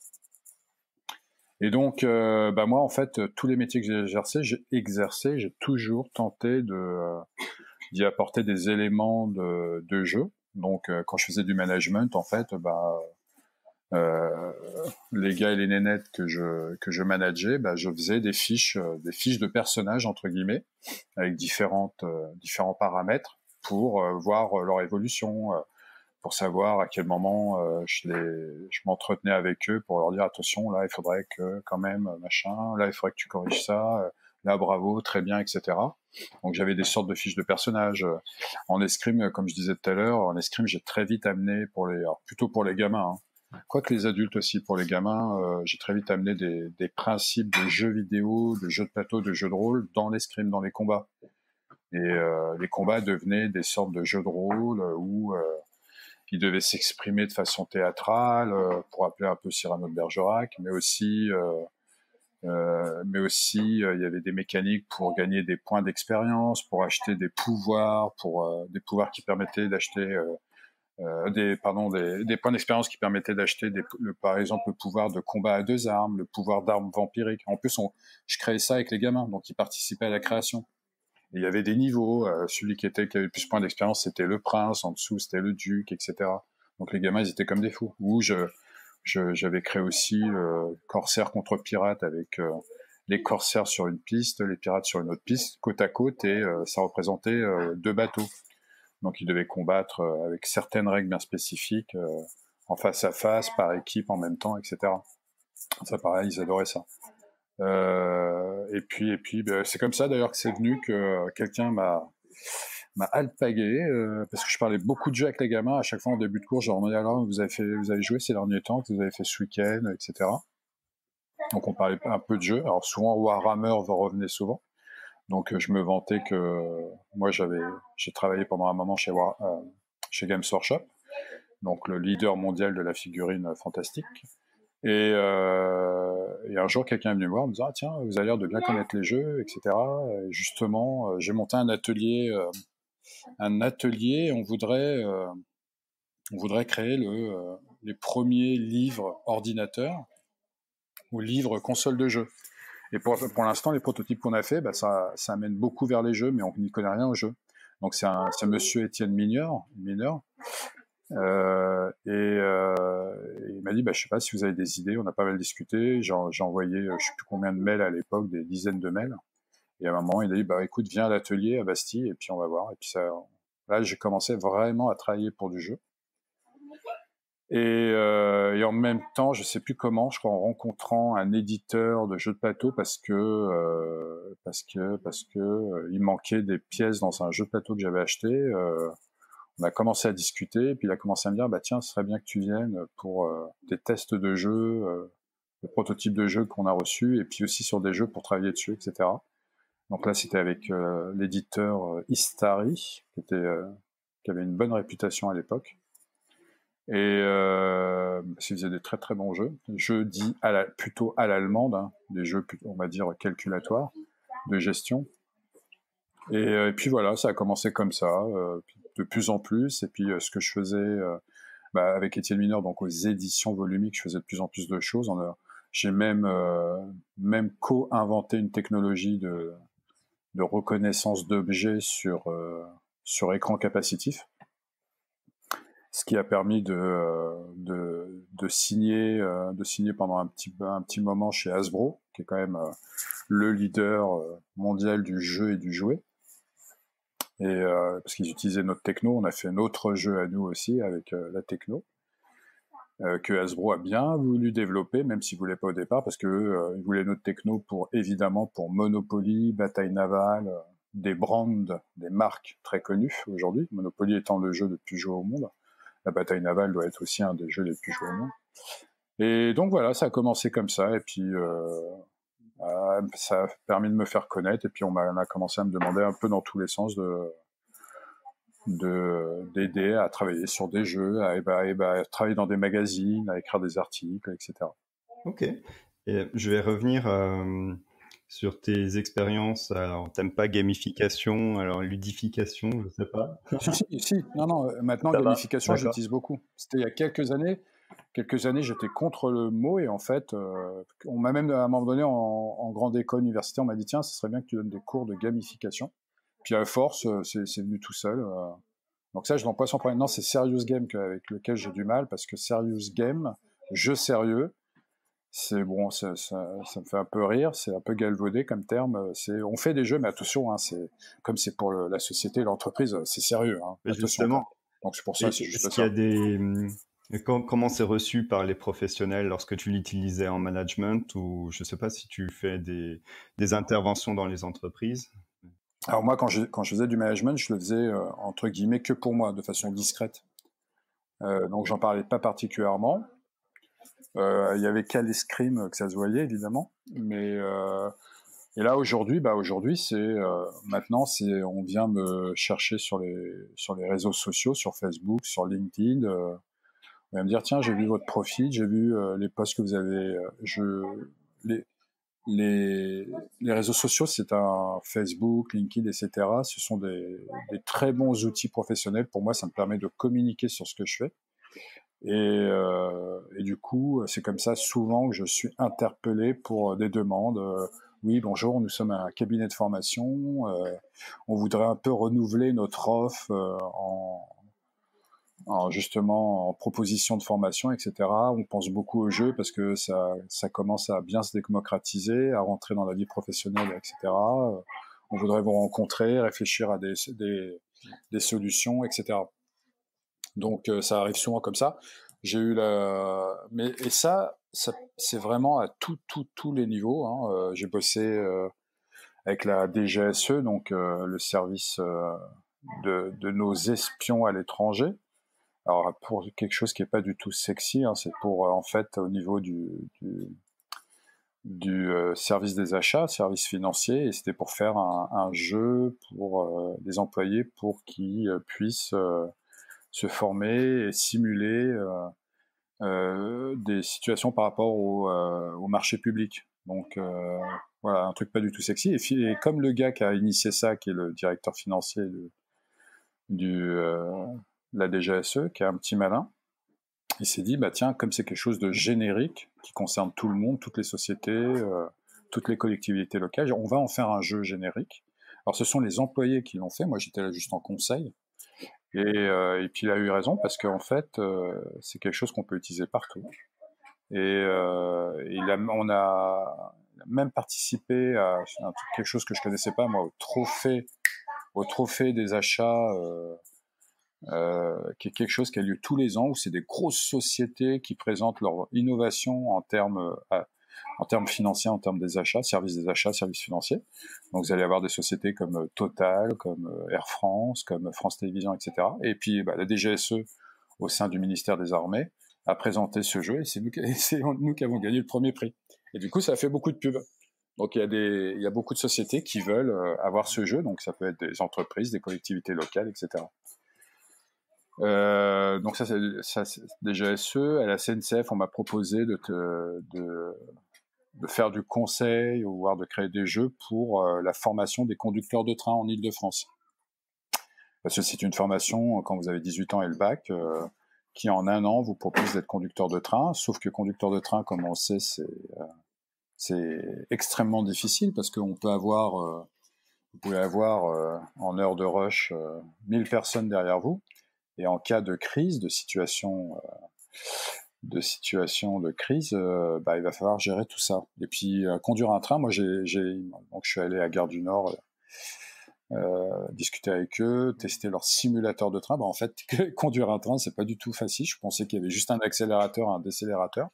Et donc, moi, en fait, tous les métiers que j'ai exercé, j'ai toujours tenté d'y apporter des éléments de jeu. Donc, quand je faisais du management, en fait, les gars et les nénettes que je manageais, je faisais des fiches de personnages entre guillemets, avec différents paramètres pour voir leur évolution, pour savoir à quel moment je m'entretenais avec eux pour leur dire attention, là il faudrait que quand même machin, là il faudrait que tu corriges ça, là bravo, très bien, etc. Donc j'avais des sortes de fiches de personnages. En escrime, comme je disais tout à l'heure, en escrime j'ai très vite amené plutôt pour les gamins, hein. Quoique les adultes aussi, pour les gamins, j'ai très vite amené des principes de jeux vidéo, de jeux de plateau, de jeux de rôle dans l'escrime, dans les combats. Et les combats devenaient des sortes de jeux de rôle où ils devaient s'exprimer de façon théâtrale, pour rappeler un peu Cyrano de Bergerac, mais aussi il y avait des mécaniques pour gagner des points d'expérience, pour acheter des pouvoirs, des pouvoirs qui permettaient d'acheter des points d'expérience qui permettaient d'acheter par exemple le pouvoir de combat à deux armes, le pouvoir d'armes vampiriques. En plus, je créais ça avec les gamins, donc ils participaient à la création. Et il y avait des niveaux. Celui qui avait le plus de points d'expérience, c'était le prince. En dessous, c'était le duc, etc. Donc les gamins, ils étaient comme des fous. Ou j'avais créé aussi corsaire contre pirate, avec les corsaires sur une piste, les pirates sur une autre piste, côte à côte, et ça représentait deux bateaux. Donc ils devaient combattre avec certaines règles bien spécifiques, en face à face, par équipe, en même temps, etc. Ça, pareil, ils adoraient ça. Et puis, c'est comme ça d'ailleurs que c'est venu que quelqu'un m'a alpagué, parce que je parlais beaucoup de jeux avec les gamins. À chaque fois en début de cours, je leur demandais alors vous avez joué ces derniers temps, que vous avez fait ce week-end, etc. Donc on parlait un peu de jeux. Alors souvent Warhammer revenait souvent. Donc je me vantais que moi j'ai travaillé pendant un moment chez Games Workshop, donc le leader mondial de la figurine fantastique. Et un jour, quelqu'un est venu me voir en me disant ah, tiens, vous avez l'air de bien connaître les jeux, etc. Et justement, j'ai monté un atelier. On voudrait créer les premiers livres ordinateurs ou livres console de jeu. Et pour l'instant, les prototypes qu'on a fait, ça amène beaucoup vers les jeux, mais on n'y connaît rien aux jeux. Donc c'est monsieur Étienne Mineur. Il m'a dit, je sais pas si vous avez des idées. On a pas mal discuté. J'ai envoyé, je sais plus combien de mails à l'époque, des dizaines de mails. Et à un moment, il a dit, écoute, viens à l'atelier à Bastille et puis on va voir. Et puis là, j'ai commencé vraiment à travailler pour du jeu. Et en même temps, je sais plus comment, je crois en rencontrant un éditeur de jeux de plateau, parce que il manquait des pièces dans un jeu de plateau que j'avais acheté. On a commencé à discuter, et puis il a commencé à me dire, bah tiens, ce serait bien que tu viennes pour des tests de jeux, des prototypes de jeux qu'on a reçus, et puis aussi sur des jeux pour travailler dessus, etc. Donc là, c'était avec l'éditeur Istari, qui avait une bonne réputation à l'époque. Et ils faisaient des très très bons jeux. Jeux dits plutôt à l'allemande, hein, des jeux, on va dire, calculatoires, de gestion. Et puis voilà, ça a commencé comme ça, de plus en plus. Et puis ce que je faisais avec Étienne Mineur, donc aux éditions volumiques, je faisais de plus en plus de choses. J'ai même co-inventé une technologie de reconnaissance d'objets sur écran capacitif, ce qui a permis de signer pendant un petit moment chez Hasbro, qui est quand même le leader mondial du jeu et du jouet. Et parce qu'ils utilisaient notre techno, on a fait un autre jeu à nous aussi avec la techno que Hasbro a bien voulu développer, même s'ils voulaient pas au départ, parce que ils voulaient notre techno pour Monopoly, Bataille Navale, des brands, des marques très connues aujourd'hui. Monopoly étant le jeu le plus joué au monde. La Bataille Navale doit être aussi un des jeux les plus joués au monde. Et donc voilà, ça a commencé comme ça, et puis ça a permis de me faire connaître, et puis on a commencé à me demander un peu dans tous les sens d'aider à travailler sur des jeux, à travailler dans des magazines, à écrire des articles, etc. Ok. Et je vais revenir sur tes expériences. Alors, t'aimes pas gamification, alors ludification, je sais pas. Si. Non, maintenant, Ça va, gamification, d'accord. j'utilise beaucoup. C'était il y a quelques années. Quelques années, j'étais contre le mot, et en fait, on m'a même, à un moment donné, en grande école universitaire, on m'a dit, tiens, ce serait bien que tu donnes des cours de gamification. Puis à force, c'est venu tout seul. Donc ça, je l'emploie sans problème. Non, c'est Serious Game avec lequel j'ai du mal, parce que Serious Game, jeu sérieux, c'est bon, ça me fait un peu rire, c'est un peu galvaudé comme terme. On fait des jeux, mais attention, hein, comme c'est pour la société, l'entreprise, c'est sérieux. Hein, Mais attention. justement, Donc c'est pour ça, c'est juste est-ce qu'il y ça. a des... Comment c'est reçu par les professionnels lorsque tu l'utilisais en management, ou je sais pas si tu fais des interventions dans les entreprises? Alors moi, quand je faisais du management, je le faisais entre guillemets que pour moi, de façon discrète. Donc j'en parlais pas particulièrement. Il y avait qu'à l'escrime que ça se voyait, évidemment. Mais et là aujourd'hui, maintenant on vient me chercher sur les réseaux sociaux, sur Facebook, sur LinkedIn. On va me dire, tiens, j'ai vu votre profil, j'ai vu les posts que vous avez. Les, les réseaux sociaux, c'est un Facebook, LinkedIn, etc. Ce sont des très bons outils professionnels. Pour moi, ça me permet de communiquer sur ce que je fais. Et du coup, c'est comme ça souvent que je suis interpellé pour des demandes. Oui, bonjour, nous sommes un cabinet de formation. On voudrait un peu renouveler notre offre justement en proposition de formation, etc. On pense beaucoup au jeu parce que ça commence à bien se démocratiser, à rentrer dans la vie professionnelle, etc. On voudrait vous rencontrer, réfléchir à des solutions, etc. Donc ça arrive souvent comme ça. J'ai eu et ça c'est vraiment à tous les niveaux. Hein. J'ai bossé avec la DGSE, donc le service de nos espions à l'étranger. Alors pour quelque chose qui est pas du tout sexy, hein, c'est pour en fait au niveau du service des achats, service financier, et c'était pour faire un jeu pour les employés pour qu'ils puissent se former et simuler des situations par rapport au marché public. Donc voilà, un truc pas du tout sexy. Et comme le gars qui a initié ça, qui est le directeur financier de la DGSE, qui est un petit malin, il s'est dit, bah tiens, comme c'est quelque chose de générique, qui concerne tout le monde, toutes les sociétés, toutes les collectivités locales, on va en faire un jeu générique. Alors ce sont les employés qui l'ont fait, moi j'étais là juste en conseil. Et puis il a eu raison, parce qu'en fait, c'est quelque chose qu'on peut utiliser partout. Et on a même participé à quelque chose que je connaissais pas, moi, au trophée des achats, qui est quelque chose qui a lieu tous les ans, où c'est des grosses sociétés qui présentent leur innovation en termes en termes financiers, en termes des achats, services financiers. Donc vous allez avoir des sociétés comme Total, comme Air France, comme France Télévisions, etc. Et puis la DGSE, au sein du ministère des Armées, a présenté ce jeu et c'est nous qui avons gagné le premier prix. Et du coup, ça a fait beaucoup de pubs. Donc il y a beaucoup de sociétés qui veulent avoir ce jeu, donc ça peut être des entreprises, des collectivités locales, etc. Donc ça c'est déjà SE. À la CNCF, on m'a proposé de faire du conseil ou voire de créer des jeux pour la formation des conducteurs de train en Île-de-France. Parce que c'est une formation, quand vous avez 18 ans et le bac, qui en un an vous propose d'être conducteur de train, sauf que conducteur de train, comme on le sait, c'est extrêmement difficile parce qu'on peut avoir, vous pouvez avoir en heure de rush 1000 personnes derrière vous, et en cas de crise, de situation de crise, il va falloir gérer tout ça. Et puis conduire un train, moi donc je suis allé à Gare du Nord discuter avec eux, tester leur simulateur de train. En fait, conduire un train, c'est pas du tout facile. Je pensais qu'il y avait juste un accélérateur, un décélérateur.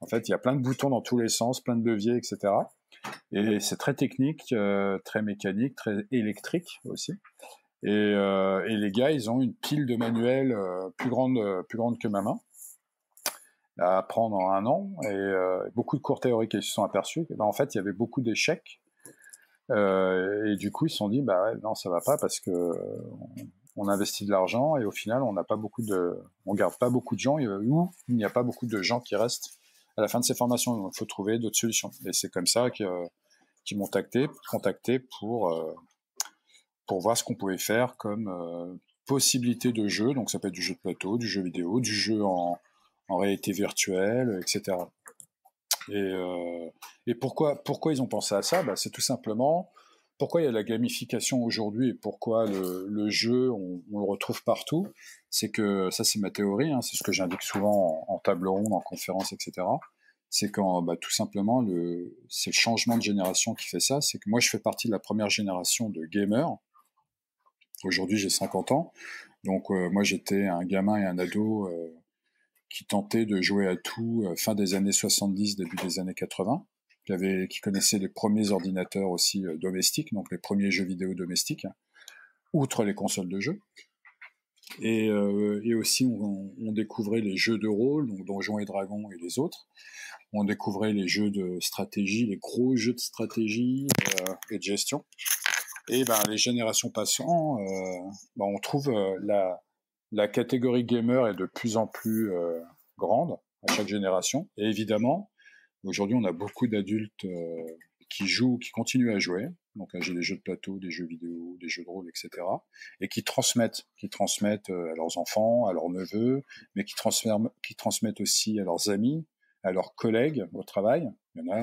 En fait, il y a plein de boutons dans tous les sens, plein de leviers, etc. Et c'est très technique, très mécanique, très électrique aussi. Et les gars, ils ont une pile de manuels plus grande que ma main à apprendre en un an, et beaucoup de cours théoriques. Ils se sont aperçus en fait, il y avait beaucoup d'échecs. Et du coup, ils se sont dit, non, ça va pas parce que on investit de l'argent et au final, on garde pas beaucoup de gens, ou il n'y a pas beaucoup de gens qui restent à la fin de ces formations. Donc, il faut trouver d'autres solutions. Et c'est comme ça qu'ils m'ont contacté pour voir ce qu'on pouvait faire comme possibilité de jeu. Donc, ça peut être du jeu de plateau, du jeu vidéo, du jeu en réalité virtuelle, etc. Et pourquoi ils ont pensé à ça? C'est tout simplement pourquoi il y a la gamification aujourd'hui et pourquoi le jeu, on le retrouve partout. C'est que, ça c'est ma théorie, hein, c'est ce que j'indique souvent en table ronde, en conférence, etc. C'est quand tout simplement c'est le changement de génération qui fait ça. C'est que moi je fais partie de la première génération de gamers. Aujourd'hui j'ai 50 ans. Donc moi j'étais un gamin et un ado qui tentait de jouer à tout fin des années 70, début des années 80, qui connaissait les premiers ordinateurs aussi domestiques, donc les premiers jeux vidéo domestiques, outre les consoles de jeux. Et aussi, on découvrait les jeux de rôle, donc Donjons et Dragons et les autres. On découvrait les jeux de stratégie, les gros jeux de stratégie et de gestion. Et les générations passant, on trouve la catégorie gamer est de plus en plus grande à chaque génération. Et évidemment, aujourd'hui, on a beaucoup d'adultes qui continuent à jouer. Donc, j'ai des jeux de plateau, des jeux vidéo, des jeux de rôle, etc. Et qui transmettent à leurs enfants, à leurs neveux, mais qui transmettent aussi à leurs amis, à leurs collègues au travail. Il y en a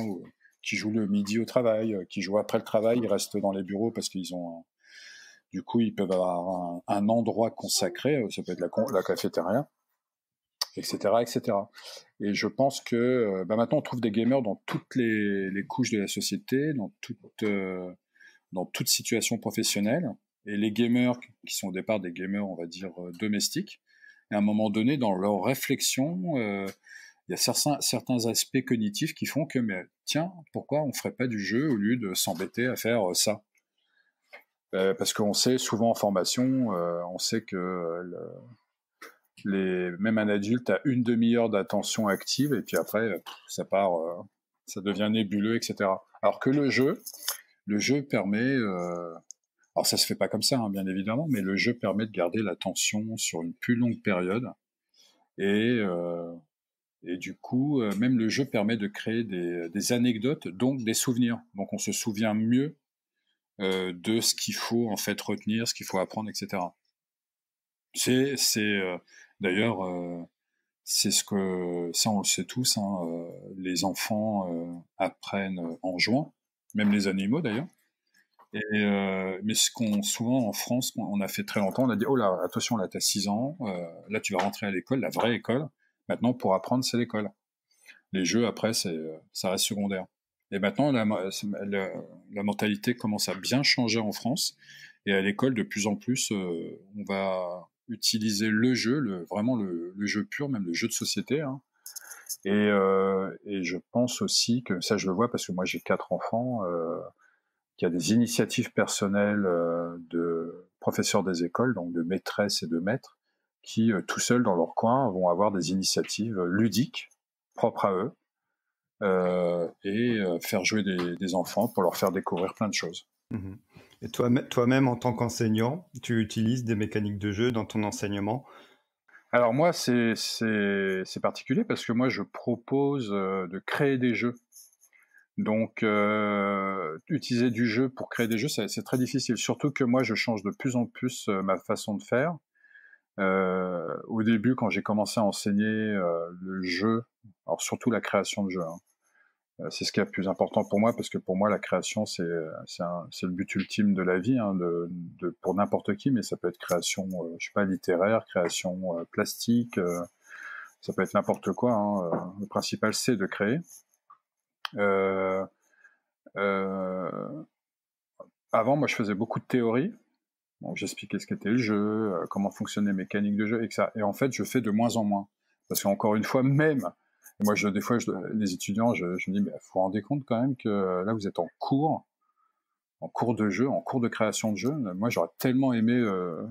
qui jouent le midi au travail, qui jouent après le travail, ils restent dans les bureaux parce qu'ils ont du coup, ils peuvent avoir un endroit consacré, ça peut être la cafétéria, etc., etc. Et je pense que maintenant, on trouve des gamers dans toutes les couches de la société, dans toute situation professionnelle. Et les gamers, qui sont au départ des gamers, on va dire, domestiques, à un moment donné, dans leur réflexion, il y a certains aspects cognitifs qui font que, mais tiens, pourquoi on ne ferait pas du jeu au lieu de s'embêter à faire ça? Parce qu'on sait souvent en formation, on sait que même un adulte a une demi-heure d'attention active et puis après ça part, ça devient nébuleux, etc. Alors que le jeu permet, alors ça se fait pas comme ça, hein, bien évidemment, mais le jeu permet de garder l'attention sur une plus longue période et du coup même le jeu permet de créer des anecdotes, donc des souvenirs. Donc on se souvient mieux de ce qu'il faut en fait retenir, ce qu'il faut apprendre, etc. D'ailleurs, c'est ce que ça on le sait tous, hein, les enfants apprennent en jouant, même les animaux d'ailleurs. Mais ce qu'on souvent en France, on a fait très longtemps, on a dit oh là attention là t'as 6 ans, là tu vas rentrer à l'école, la vraie école. Maintenant pour apprendre c'est l'école. Les jeux après ça reste secondaire. Et maintenant, la mentalité commence à bien changer en France. Et à l'école, de plus en plus, on va utiliser le jeu, vraiment le jeu pur, même le jeu de société, hein, Et je pense aussi que ça, je le vois parce que moi j'ai 4 enfants, qu'il y a des initiatives personnelles de professeurs des écoles, donc de maîtresses et de maîtres, qui tout seuls dans leur coin vont avoir des initiatives ludiques propres à eux et faire jouer des enfants pour leur faire découvrir plein de choses. Mhm. Et toi-même, en tant qu'enseignant, tu utilises des mécaniques de jeu dans ton enseignement? Alors moi, c'est particulier parce que moi, je propose de créer des jeux. Donc, utiliser du jeu pour créer des jeux, c'est très difficile. Surtout que moi, je change de plus en plus ma façon de faire. Au début, quand j'ai commencé à enseigner le jeu, alors surtout la création de jeux, hein, c'est ce qui est le plus important pour moi, parce que pour moi, la création, c'est le but ultime de la vie, hein, pour n'importe qui, mais ça peut être création, je sais pas, littéraire, création plastique, ça peut être n'importe quoi, hein, le principal, c'est de créer. Euh, euh, Avant, moi, je faisais beaucoup de théorie. Donc, j'expliquais ce qu'était le jeu, comment fonctionnaient les mécaniques de jeu, et que ça. Et en fait, je fais de moins en moins. Parce qu'encore une fois, même, et moi, des fois, les étudiants, je me dis, mais vous vous rendez compte quand même que là, vous êtes en cours de jeu, en cours de création de jeu. Moi, j'aurais tellement aimé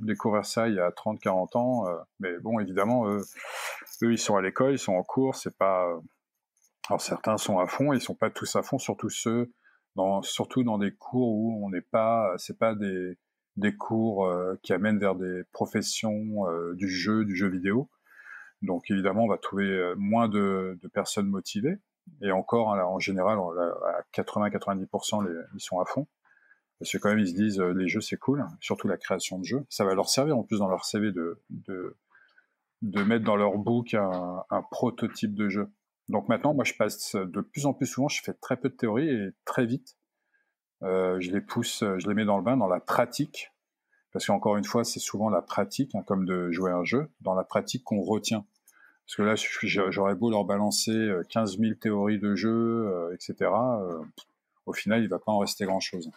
découvrir ça il y a 30, 40 ans. Mais bon, évidemment, eux, ils sont à l'école, ils sont en cours, c'est pas... Alors, certains sont à fond, ils sont pas tous à fond, surtout surtout dans des cours où on n'est pas... C'est pas des cours qui amènent vers des professions du jeu vidéo. Donc, évidemment, on va trouver moins de personnes motivées. Et encore, hein, en général, à 80-90%, ils sont à fond. Parce que quand même, ils se disent, les jeux, c'est cool, surtout la création de jeux. Ça va leur servir en plus dans leur CV de mettre dans leur book un prototype de jeu. Donc maintenant, moi, je passe de plus en plus souvent, je fais très peu de théorie et très vite, je les pousse, je les mets dans le bain, dans la pratique. Parce qu'encore une fois, c'est souvent la pratique, hein, comme de jouer un jeu, dans la pratique qu'on retient. Parce que là, j'aurais beau leur balancer 15 000 théories de jeu, etc. Au final, il va pas en rester grand-chose.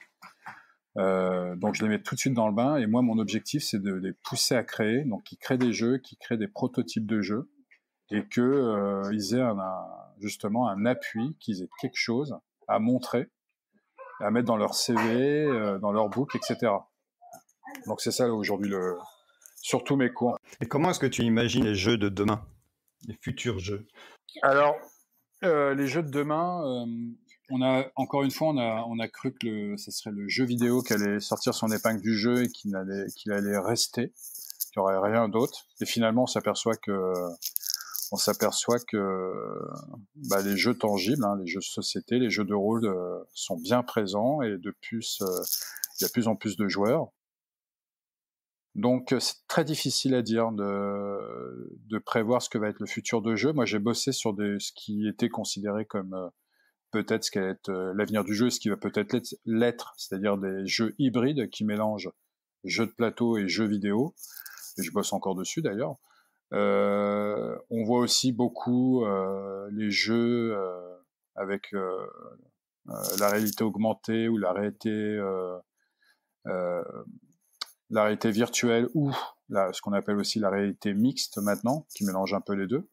Donc je les mets tout de suite dans le bain, et moi mon objectif c'est de les pousser à créer, donc ils créent des jeux, qu'ils créent des prototypes de jeux, et que ils aient justement un appui, qu'ils aient quelque chose à montrer, à mettre dans leur CV, dans leur book, etc. Donc c'est ça aujourd'hui surtout mes cours. Et comment est-ce que tu imagines les jeux de demain, les futurs jeux? Alors les jeux de demain, encore une fois, on a cru que ce serait le jeu vidéo qui allait sortir son épingle du jeu et qu'il allait rester, qu'il n'y aurait rien d'autre. Et finalement, on s'aperçoit que bah, les jeux tangibles, hein, les jeux de société, les jeux de rôle sont bien présents, et de plus, il y a de plus en plus de joueurs. Donc c'est très difficile à dire de prévoir ce que va être le futur de jeu. Moi, j'ai bossé sur ce qui était considéré comme peut-être ce qui va être l'avenir du jeu, ce qui va peut-être l'être, c'est-à-dire des jeux hybrides qui mélangent jeux de plateau et jeux vidéo. Et je bosse encore dessus d'ailleurs. On voit aussi beaucoup les jeux avec la réalité augmentée ou euh, la réalité virtuelle, ou ce qu'on appelle aussi la réalité mixte maintenant, qui mélange un peu les deux.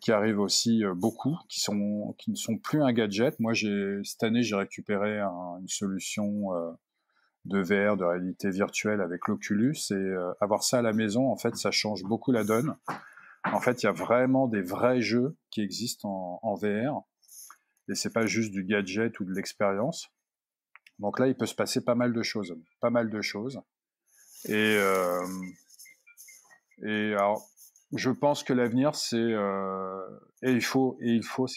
Qui arrivent aussi beaucoup, qui ne sont plus un gadget. Moi, cette année, j'ai récupéré une solution de VR, de réalité virtuelle avec l'Oculus, et avoir ça à la maison, en fait, ça change beaucoup la donne. En fait, il y a vraiment des vrais jeux qui existent en VR, et c'est pas juste du gadget ou de l'expérience. Donc là, il peut se passer pas mal de choses, pas mal de choses. Et alors, je pense que l'avenir, c'est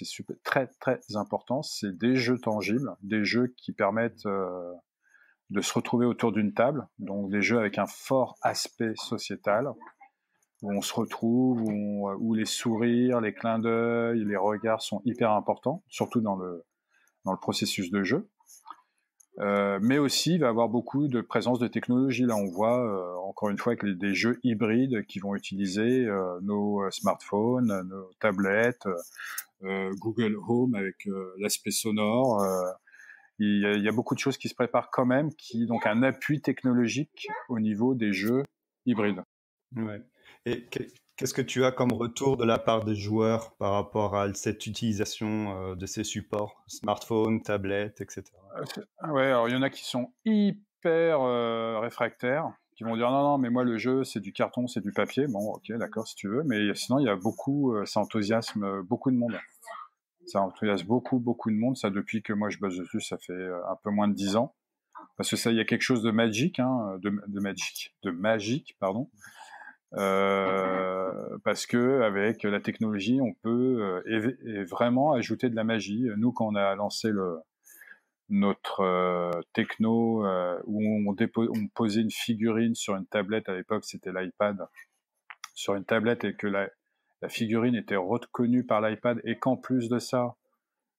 super, très très important, c'est des jeux tangibles, des jeux qui permettent de se retrouver autour d'une table, donc des jeux avec un fort aspect sociétal, où on se retrouve, où les sourires, les clins d'œil, les regards sont hyper importants, surtout dans le processus de jeu. Mais aussi, il va y avoir beaucoup de présence de technologie. Là, on voit, encore une fois, avec des jeux hybrides qui vont utiliser nos smartphones, nos tablettes, Google Home avec l'aspect sonore. Il y a beaucoup de choses qui se préparent quand même, donc un appui technologique au niveau des jeux hybrides. Ouais. Et Qu'est-ce que tu as comme retour de la part des joueurs par rapport à cette utilisation de ces supports, smartphones, tablettes, etc. Ouais, alors il y en a qui sont hyper réfractaires, qui vont dire non, non, mais moi le jeu c'est du carton, c'est du papier. Bon, ok, d'accord si tu veux, mais sinon il y a beaucoup, ça enthousiasme beaucoup de monde. Ça enthousiasme beaucoup, beaucoup de monde. Ça depuis que moi je bosse dessus, ça fait un peu moins de 10 ans. Parce que ça, il y a quelque chose de magique, hein, de magique, pardon. Parce que avec la technologie, on peut et vraiment ajouter de la magie. Nous, quand on a lancé notre techno où on posait une figurine sur une tablette, à l'époque c'était l'iPad, sur une tablette, et que la figurine était reconnue par l'iPad, et qu'en plus de ça,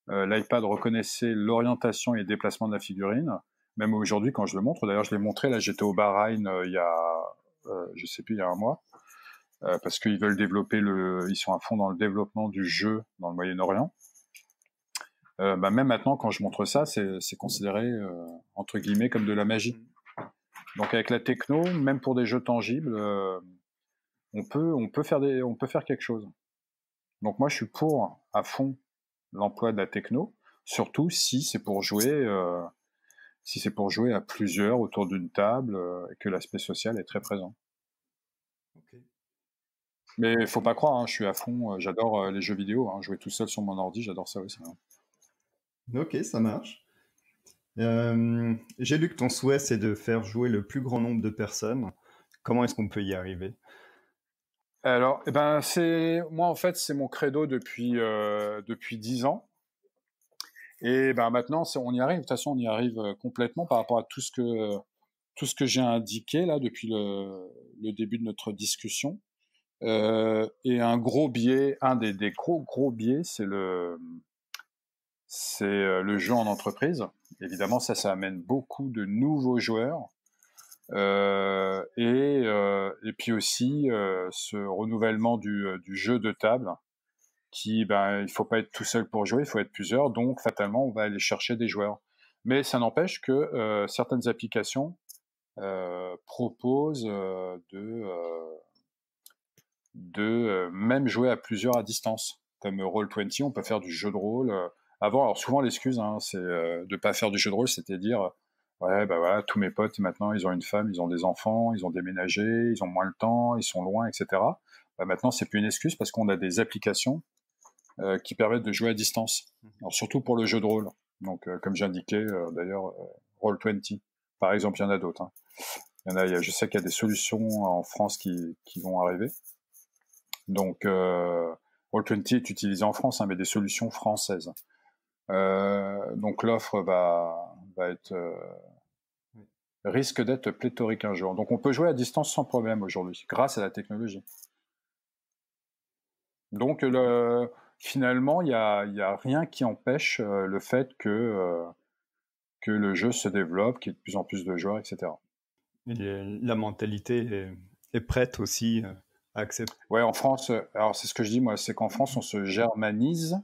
l'iPad reconnaissait l'orientation et le déplacement de la figurine. Même aujourd'hui, quand je le montre, d'ailleurs je l'ai montré, là j'étais au Bahreïn il y a, je sais plus, il y a un mois, parce qu'ils veulent développer ils sont à fond dans le développement du jeu dans le Moyen-Orient. Même maintenant, quand je montre ça, c'est considéré entre guillemets comme de la magie. Donc avec la techno, même pour des jeux tangibles, on peut faire quelque chose. Donc moi, je suis pour à fond l'emploi de la techno, surtout si c'est pour jouer à plusieurs autour d'une table et que l'aspect social est très présent. Ok. Mais il faut pas croire, hein, je suis à fond, j'adore les jeux vidéo, hein, jouer tout seul sur mon ordi, j'adore ça aussi. Hein. Ok, ça marche. J'ai lu que ton souhait, c'est de faire jouer le plus grand nombre de personnes. Comment est-ce qu'on peut y arriver? Alors, moi en fait, c'est mon credo depuis 10 ans. Et maintenant, on y arrive. De toute façon, on y arrive complètement par rapport à tout ce que j'ai indiqué là depuis le début de notre discussion. Et un gros biais, un des gros biais, c'est le jeu en entreprise. Évidemment, ça amène beaucoup de nouveaux joueurs. Et puis aussi ce renouvellement du jeu de table il faut pas être tout seul pour jouer, il faut être plusieurs, donc fatalement on va aller chercher des joueurs. Mais ça n'empêche que certaines applications proposent de même jouer à plusieurs à distance, comme Roll20, on peut faire du jeu de rôle. Avant, alors souvent l'excuse, hein, c'est de pas faire du jeu de rôle, c'était dire ouais, bah voilà, tous mes potes maintenant ils ont une femme, ils ont des enfants, ils ont déménagé, ils ont moins le temps, ils sont loin, etc. Maintenant c'est plus une excuse parce qu'on a des applications qui permettent de jouer à distance. Alors, surtout pour le jeu de rôle. Donc, comme j'indiquais d'ailleurs, Roll20. Par exemple, il y en a d'autres. Hein. Je sais qu'il y a des solutions en France qui vont arriver. Donc, Roll20 est utilisé en France, hein, mais des solutions françaises. Donc, l'offre risque d'être pléthorique un jour. Donc, on peut jouer à distance sans problème aujourd'hui, grâce à la technologie. Donc, finalement, il y a rien qui empêche le fait que le jeu se développe, qu'il y ait de plus en plus de joueurs, etc. La mentalité est prête aussi à accepter. Ouais, en France, alors c'est ce que je dis moi, c'est qu'en France, on se germanise,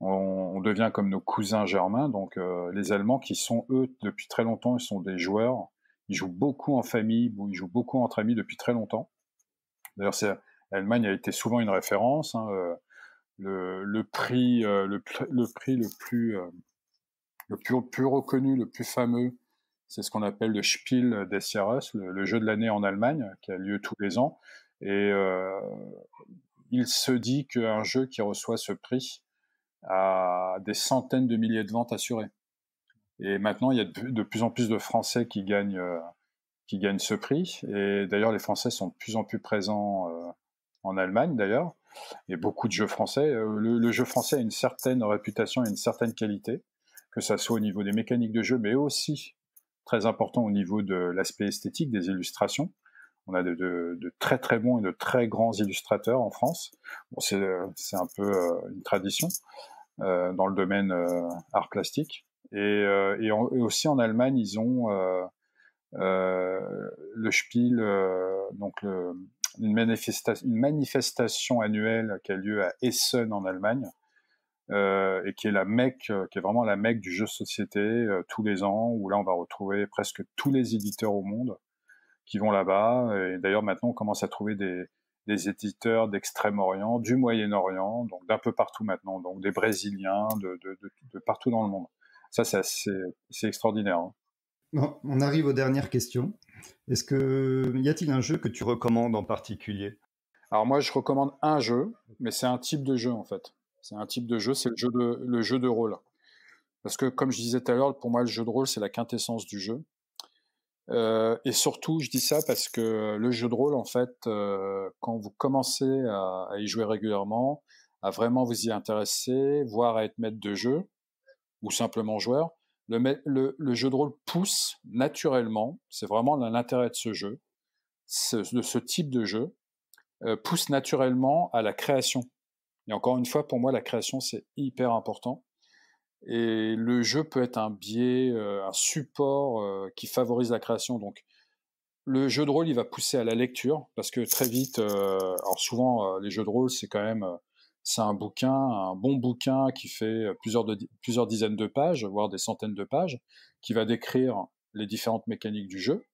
on devient comme nos cousins germains, donc les Allemands qui sont, eux, depuis très longtemps, ils sont des joueurs, ils jouent beaucoup en famille, ils jouent beaucoup entre amis depuis très longtemps. D'ailleurs, l'Allemagne a été souvent une référence, hein, le prix le prix le plus reconnu, le plus fameux, c'est ce qu'on appelle le Spiel des Jahres, le jeu de l'année en Allemagne, qui a lieu tous les ans. Et il se dit qu'un jeu qui reçoit ce prix a des centaines de milliers de ventes assurées. Et maintenant, il y a de plus en plus de Français qui gagnent ce prix. Et d'ailleurs, les Français sont de plus en plus présents en Allemagne, d'ailleurs. Et beaucoup de jeux français. Le jeu français a une certaine réputation et une certaine qualité, que ça soit au niveau des mécaniques de jeu, mais aussi très important au niveau de l'aspect esthétique des illustrations. On a de très très bons et de très grands illustrateurs en France. Bon, c'est un peu une tradition dans le domaine art plastique. Et aussi en Allemagne, ils ont le Spiel, donc une manifestation annuelle qui a lieu à Essen en Allemagne, et qui est qui est vraiment la Mecque du jeu de société tous les ans, où là on va retrouver presque tous les éditeurs au monde qui vont là-bas. Et d'ailleurs maintenant on commence à trouver des des éditeurs d'Extrême-Orient, du Moyen-Orient, donc d'un peu partout maintenant, donc des Brésiliens, de partout dans le monde. Ça, c'est extraordinaire. Hein. Bon, on arrive aux dernières questions. Y a-t-il un jeu que tu recommandes en particulier? Alors moi, je recommande un jeu, mais c'est un type de jeu en fait. C'est un type de jeu, c'est le jeu de rôle. Parce que comme je disais tout à l'heure, pour moi, le jeu de rôle, c'est la quintessence du jeu. Et surtout, je dis ça parce que le jeu de rôle, en fait, quand vous commencez à y jouer régulièrement, à vraiment vous y intéresser, voire à être maître de jeu, ou simplement joueur, le jeu de rôle pousse naturellement, c'est vraiment l'intérêt de ce jeu, de ce type de jeu, pousse naturellement à la création. Et encore une fois, pour moi, la création, c'est hyper important. Et le jeu peut être un biais, un support qui favorise la création. Donc, le jeu de rôle, il va pousser à la lecture, parce que très vite, alors souvent, les jeux de rôle, c'est quand même, c'est un bon bouquin qui fait plusieurs dizaines de pages, voire des centaines de pages, qui va décrire les différentes mécaniques du jeu.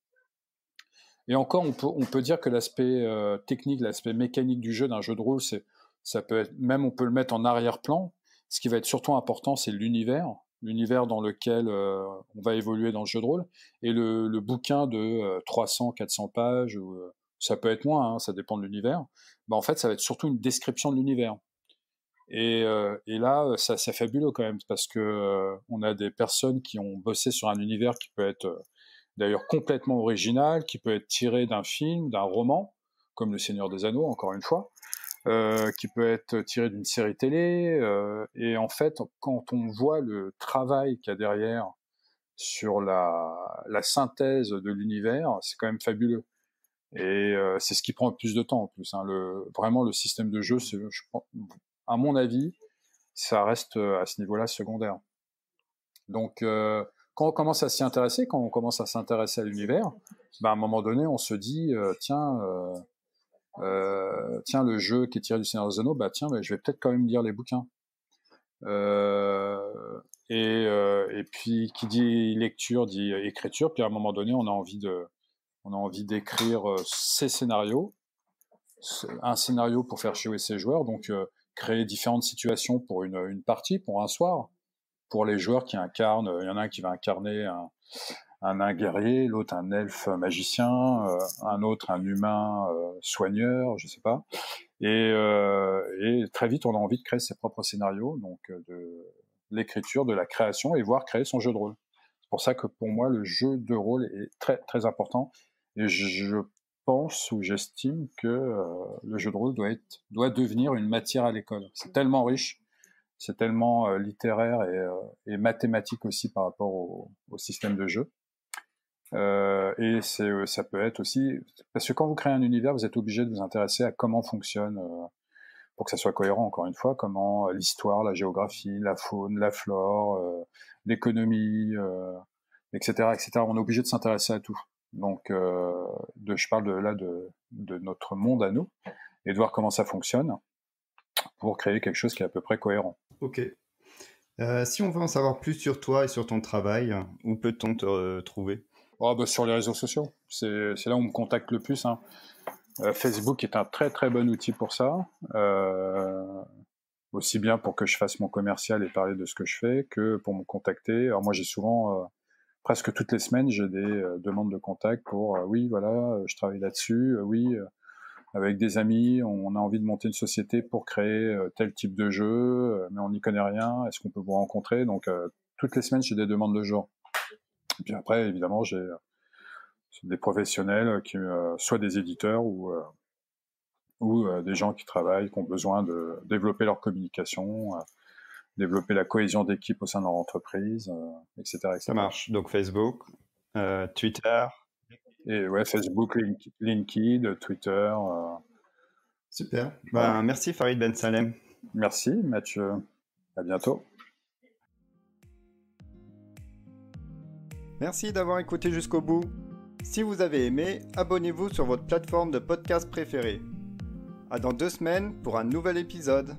Et encore, on peut dire que l'aspect technique, l'aspect mécanique du jeu d'un jeu de rôle, ça peut être, même on peut le mettre en arrière-plan. Ce qui va être surtout important, c'est l'univers dans lequel on va évoluer dans le jeu de rôle. Et le bouquin de 300, 400 pages, ou ça peut être moins, hein, ça dépend de l'univers. En fait, ça va être surtout une description de l'univers. Et là, c'est fabuleux quand même, parce que on a des personnes qui ont bossé sur un univers qui peut être d'ailleurs complètement original, qui peut être tiré d'un film, d'un roman, comme Le Seigneur des Anneaux, encore une fois. Qui peut être tiré d'une série télé. Et en fait, quand on voit le travail qu'il y a derrière sur la synthèse de l'univers, c'est quand même fabuleux. Et c'est ce qui prend le plus de temps en plus. Hein. Vraiment, le système de jeu, à mon avis, ça reste à ce niveau-là secondaire. Donc, quand on commence à s'y intéresser, quand on commence à s'intéresser à l'univers, à un moment donné, on se dit, tiens, le jeu qui est tiré du Seigneur des Anneaux, tiens, mais je vais peut-être quand même lire les bouquins. Et puis, qui dit lecture dit écriture. Puis à un moment donné, on a envie d'écrire ces scénarios, un scénario pour faire jouer ses joueurs. Donc, créer différentes situations pour une partie, pour un soir, pour les joueurs qui incarnent. Il y en a un qui va incarner un nain guerrier, l'autre un elfe magicien, un autre un humain soigneur, je sais pas. Et très vite, on a envie de créer ses propres scénarios, donc de l'écriture, de la création, et voire créer son jeu de rôle. C'est pour ça que pour moi, le jeu de rôle est très très important. Et je pense ou j'estime que le jeu de rôle doit devenir une matière à l'école. C'est tellement riche, c'est tellement littéraire et mathématique aussi par rapport au système de jeu. Et ça peut être aussi, parce que quand vous créez un univers, vous êtes obligé de vous intéresser à comment fonctionne, pour que ça soit cohérent, encore une fois, comment l'histoire, la géographie, la faune, la flore, l'économie, etc., etc. On est obligé de s'intéresser à tout. Donc, je parle de notre monde à nous, et de voir comment ça fonctionne pour créer quelque chose qui est à peu près cohérent. Ok. Si on veut en savoir plus sur toi et sur ton travail, où peut-on te trouver? Sur les réseaux sociaux, c'est là où on me contacte le plus. Hein. Facebook est un très très bon outil pour ça, aussi bien pour que je fasse mon commercial et parler de ce que je fais, que pour me contacter. Alors moi j'ai souvent, presque toutes les semaines, j'ai des demandes de contact pour oui voilà, je travaille là-dessus, oui, avec des amis, on a envie de monter une société pour créer tel type de jeu, mais on n'y connaît rien, est-ce qu'on peut vous rencontrer? Donc toutes les semaines j'ai des demandes de ce genre. Et puis après, évidemment, j'ai des professionnels qui, soit des éditeurs ou des gens qui travaillent, qui ont besoin de développer leur communication, développer la cohésion d'équipe au sein de leur entreprise, etc., etc. Ça marche. Donc Facebook, Twitter. Et ouais, Facebook, LinkedIn, Twitter. Super. Merci Farid Ben Salem. Merci Mathieu. À bientôt. Merci d'avoir écouté jusqu'au bout. Si vous avez aimé, abonnez-vous sur votre plateforme de podcast préférée. À dans 2 semaines pour un nouvel épisode.